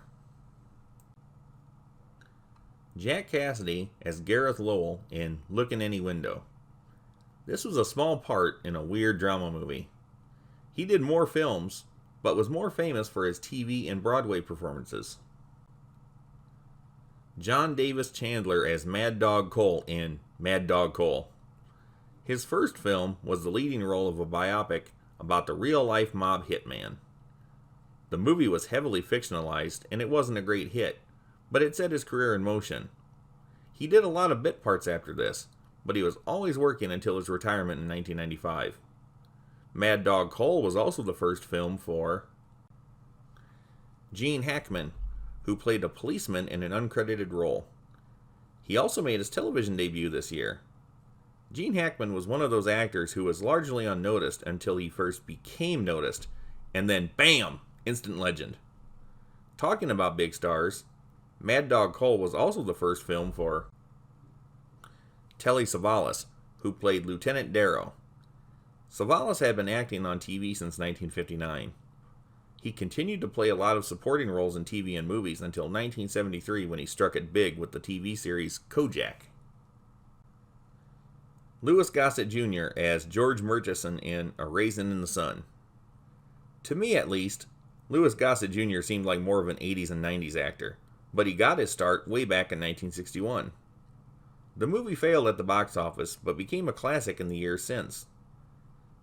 Jack Cassidy as Gareth Lowell in Look in Any Window. This was a small part in a weird drama movie. He did more films, but was more famous for his TV and Broadway performances. John Davis Chandler as Mad Dog Cole in Mad Dog Cole. His first film was the leading role of a biopic about the real-life mob hitman. The movie was heavily fictionalized, and it wasn't a great hit, but it set his career in motion. He did a lot of bit parts after this, but he was always working until his retirement in 1995. Mad Dog Cole was also the first film for Gene Hackman, who played a policeman in an uncredited role. He also made his television debut this year. Gene Hackman was one of those actors who was largely unnoticed until he first became noticed, and then BAM! Instant legend. Talking about big stars, Mad Dog Cole was also the first film for Telly Savalas, who played Lieutenant Darrow. Savalas had been acting on TV since 1959. He continued to play a lot of supporting roles in TV and movies until 1973 when he struck it big with the TV series Kojak. Louis Gossett Jr. as George Murchison in A Raisin in the Sun. To me at least, Louis Gossett Jr. seemed like more of an 80s and 90s actor, but he got his start way back in 1961. The movie failed at the box office, but became a classic in the years since.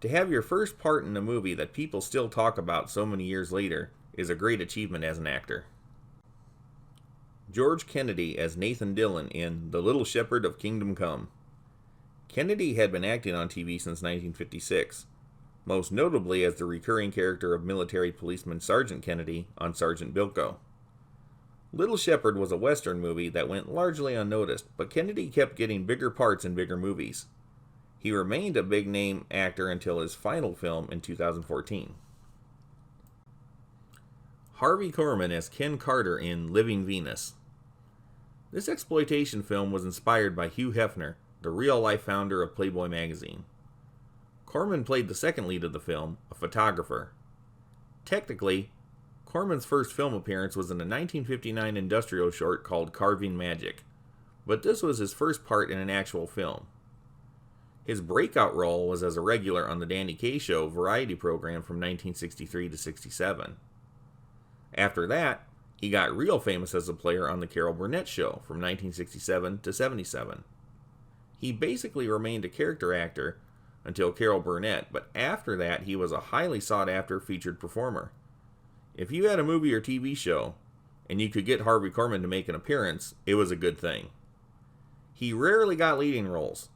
To have your first part in a movie that people still talk about so many years later is a great achievement as an actor. George Kennedy as Nathan Dillon in The Little Shepherd of Kingdom Come. Kennedy had been acting on TV since 1956, most notably as the recurring character of military policeman Sergeant Kennedy on Sergeant Bilko. Little Shepherd was a Western movie that went largely unnoticed, but Kennedy kept getting bigger parts in bigger movies. He remained a big-name actor until his final film in 2014. Harvey Korman as Ken Carter in Living Venus. This exploitation film was inspired by Hugh Hefner, the real-life founder of Playboy magazine. Korman played the second lead of the film, a photographer. Technically, Korman's first film appearance was in a 1959 industrial short called Carving Magic, but this was his first part in an actual film. His breakout role was as a regular on the Danny Kaye Show variety program from 1963 to 67. After that, he got real famous as a player on the Carol Burnett Show from 1967 to 77. He basically remained a character actor until Carol Burnett, but after that he was a highly sought-after featured performer. If you had a movie or TV show, and you could get Harvey Korman to make an appearance, it was a good thing. He rarely got leading roles,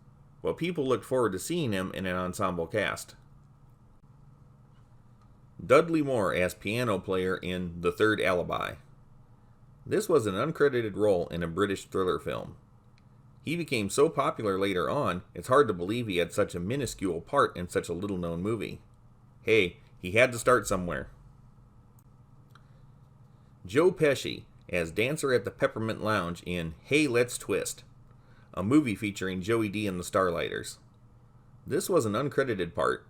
but people looked forward to seeing him in an ensemble cast. Dudley Moore as piano player in The Third Alibi. This was an uncredited role in a British thriller film. He became so popular later on, it's hard to believe he had such a minuscule part in such a little-known movie. Hey, he had to start somewhere. Joe Pesci as dancer at the Peppermint Lounge in Hey, Let's Twist, a movie featuring Joey D and the Starlighters. This was an uncredited part.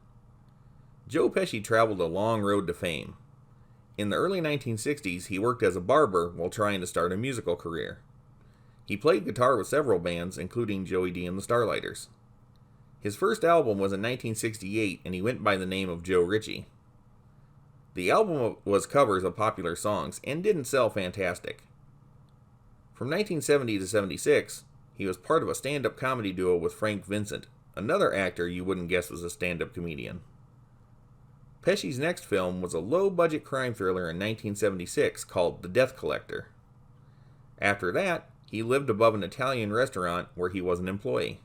Joe Pesci traveled a long road to fame. In the early 1960s, he worked as a barber while trying to start a musical career. He played guitar with several bands, including Joey D and the Starlighters. His first album was in 1968, and he went by the name of Joe Ritchie. The album was covers of popular songs and didn't sell fantastic. From 1970 to 76, he was part of a stand-up comedy duo with Frank Vincent, another actor you wouldn't guess was a stand-up comedian. Pesci's next film was a low-budget crime thriller in 1976 called The Death Collector. After that, he lived above an Italian restaurant where he was an employee.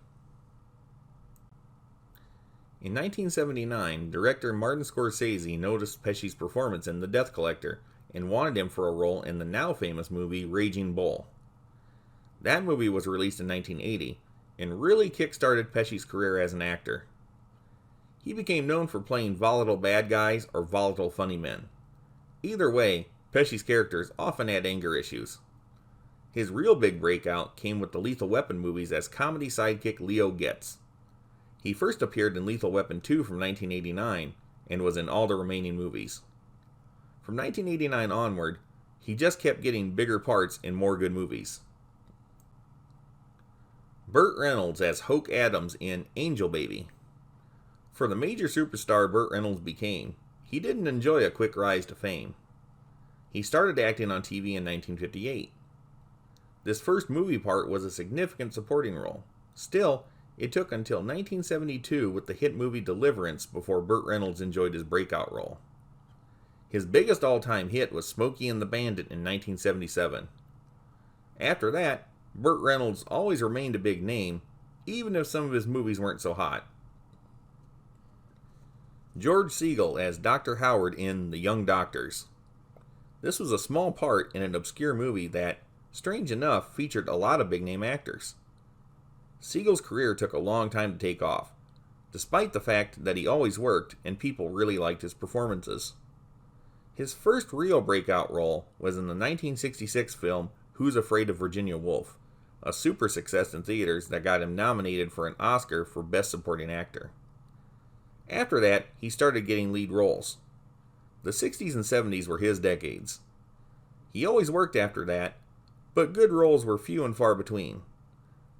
In 1979, director Martin Scorsese noticed Pesci's performance in The Death Collector and wanted him for a role in the now famous movie Raging Bull. That movie was released in 1980 and really kick-started Pesci's career as an actor. He became known for playing volatile bad guys or volatile funny men. Either way, Pesci's characters often had anger issues. His real big breakout came with the Lethal Weapon movies as comedy sidekick Leo Getz. He first appeared in Lethal Weapon 2 from 1989 and was in all the remaining movies. From 1989 onward, he just kept getting bigger parts in more good movies. Burt Reynolds as Hoke Adams in Angel Baby. For the major superstar Burt Reynolds became, he didn't enjoy a quick rise to fame. He started acting on TV in 1958. This first movie part was a significant supporting role. Still, it took until 1972 with the hit movie Deliverance before Burt Reynolds enjoyed his breakout role. His biggest all-time hit was Smokey and the Bandit in 1977. After that, Burt Reynolds always remained a big name, even if some of his movies weren't so hot. George Segal as Dr. Howard in The Young Doctors. This was a small part in an obscure movie that, strange enough, featured a lot of big-name actors. Segal's career took a long time to take off, despite the fact that he always worked and people really liked his performances. His first real breakout role was in the 1966 film Who's Afraid of Virginia Woolf, a super success in theaters that got him nominated for an Oscar for Best Supporting Actor. After that, he started getting lead roles. The 60s and 70s were his decades. He always worked after that, but good roles were few and far between.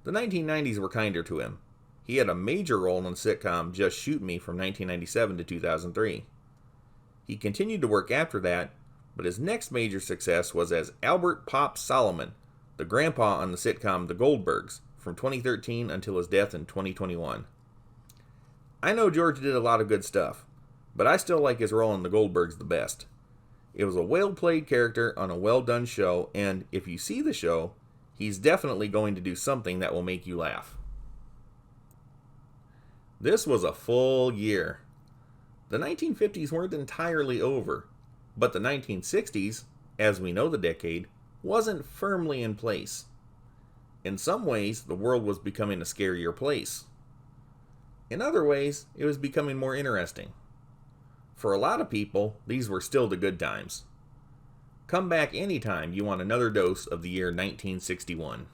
The 1990s were kinder to him. He had a major role in the sitcom Just Shoot Me from 1997 to 2003. He continued to work after that, but his next major success was as Albert Pop Solomon, the grandpa on the sitcom The Goldbergs, from 2013 until his death in 2021. I know George did a lot of good stuff, but I still like his role in The Goldbergs the best. It was a well-played character on a well-done show, and if you see the show, he's definitely going to do something that will make you laugh. This was a full year. The 1950s weren't entirely over, but the 1960s, as we know the decade, wasn't firmly in place. In some ways, the world was becoming a scarier place. In other ways, it was becoming more interesting. For a lot of people, these were still the good times. Come back anytime you want another dose of the year 1961.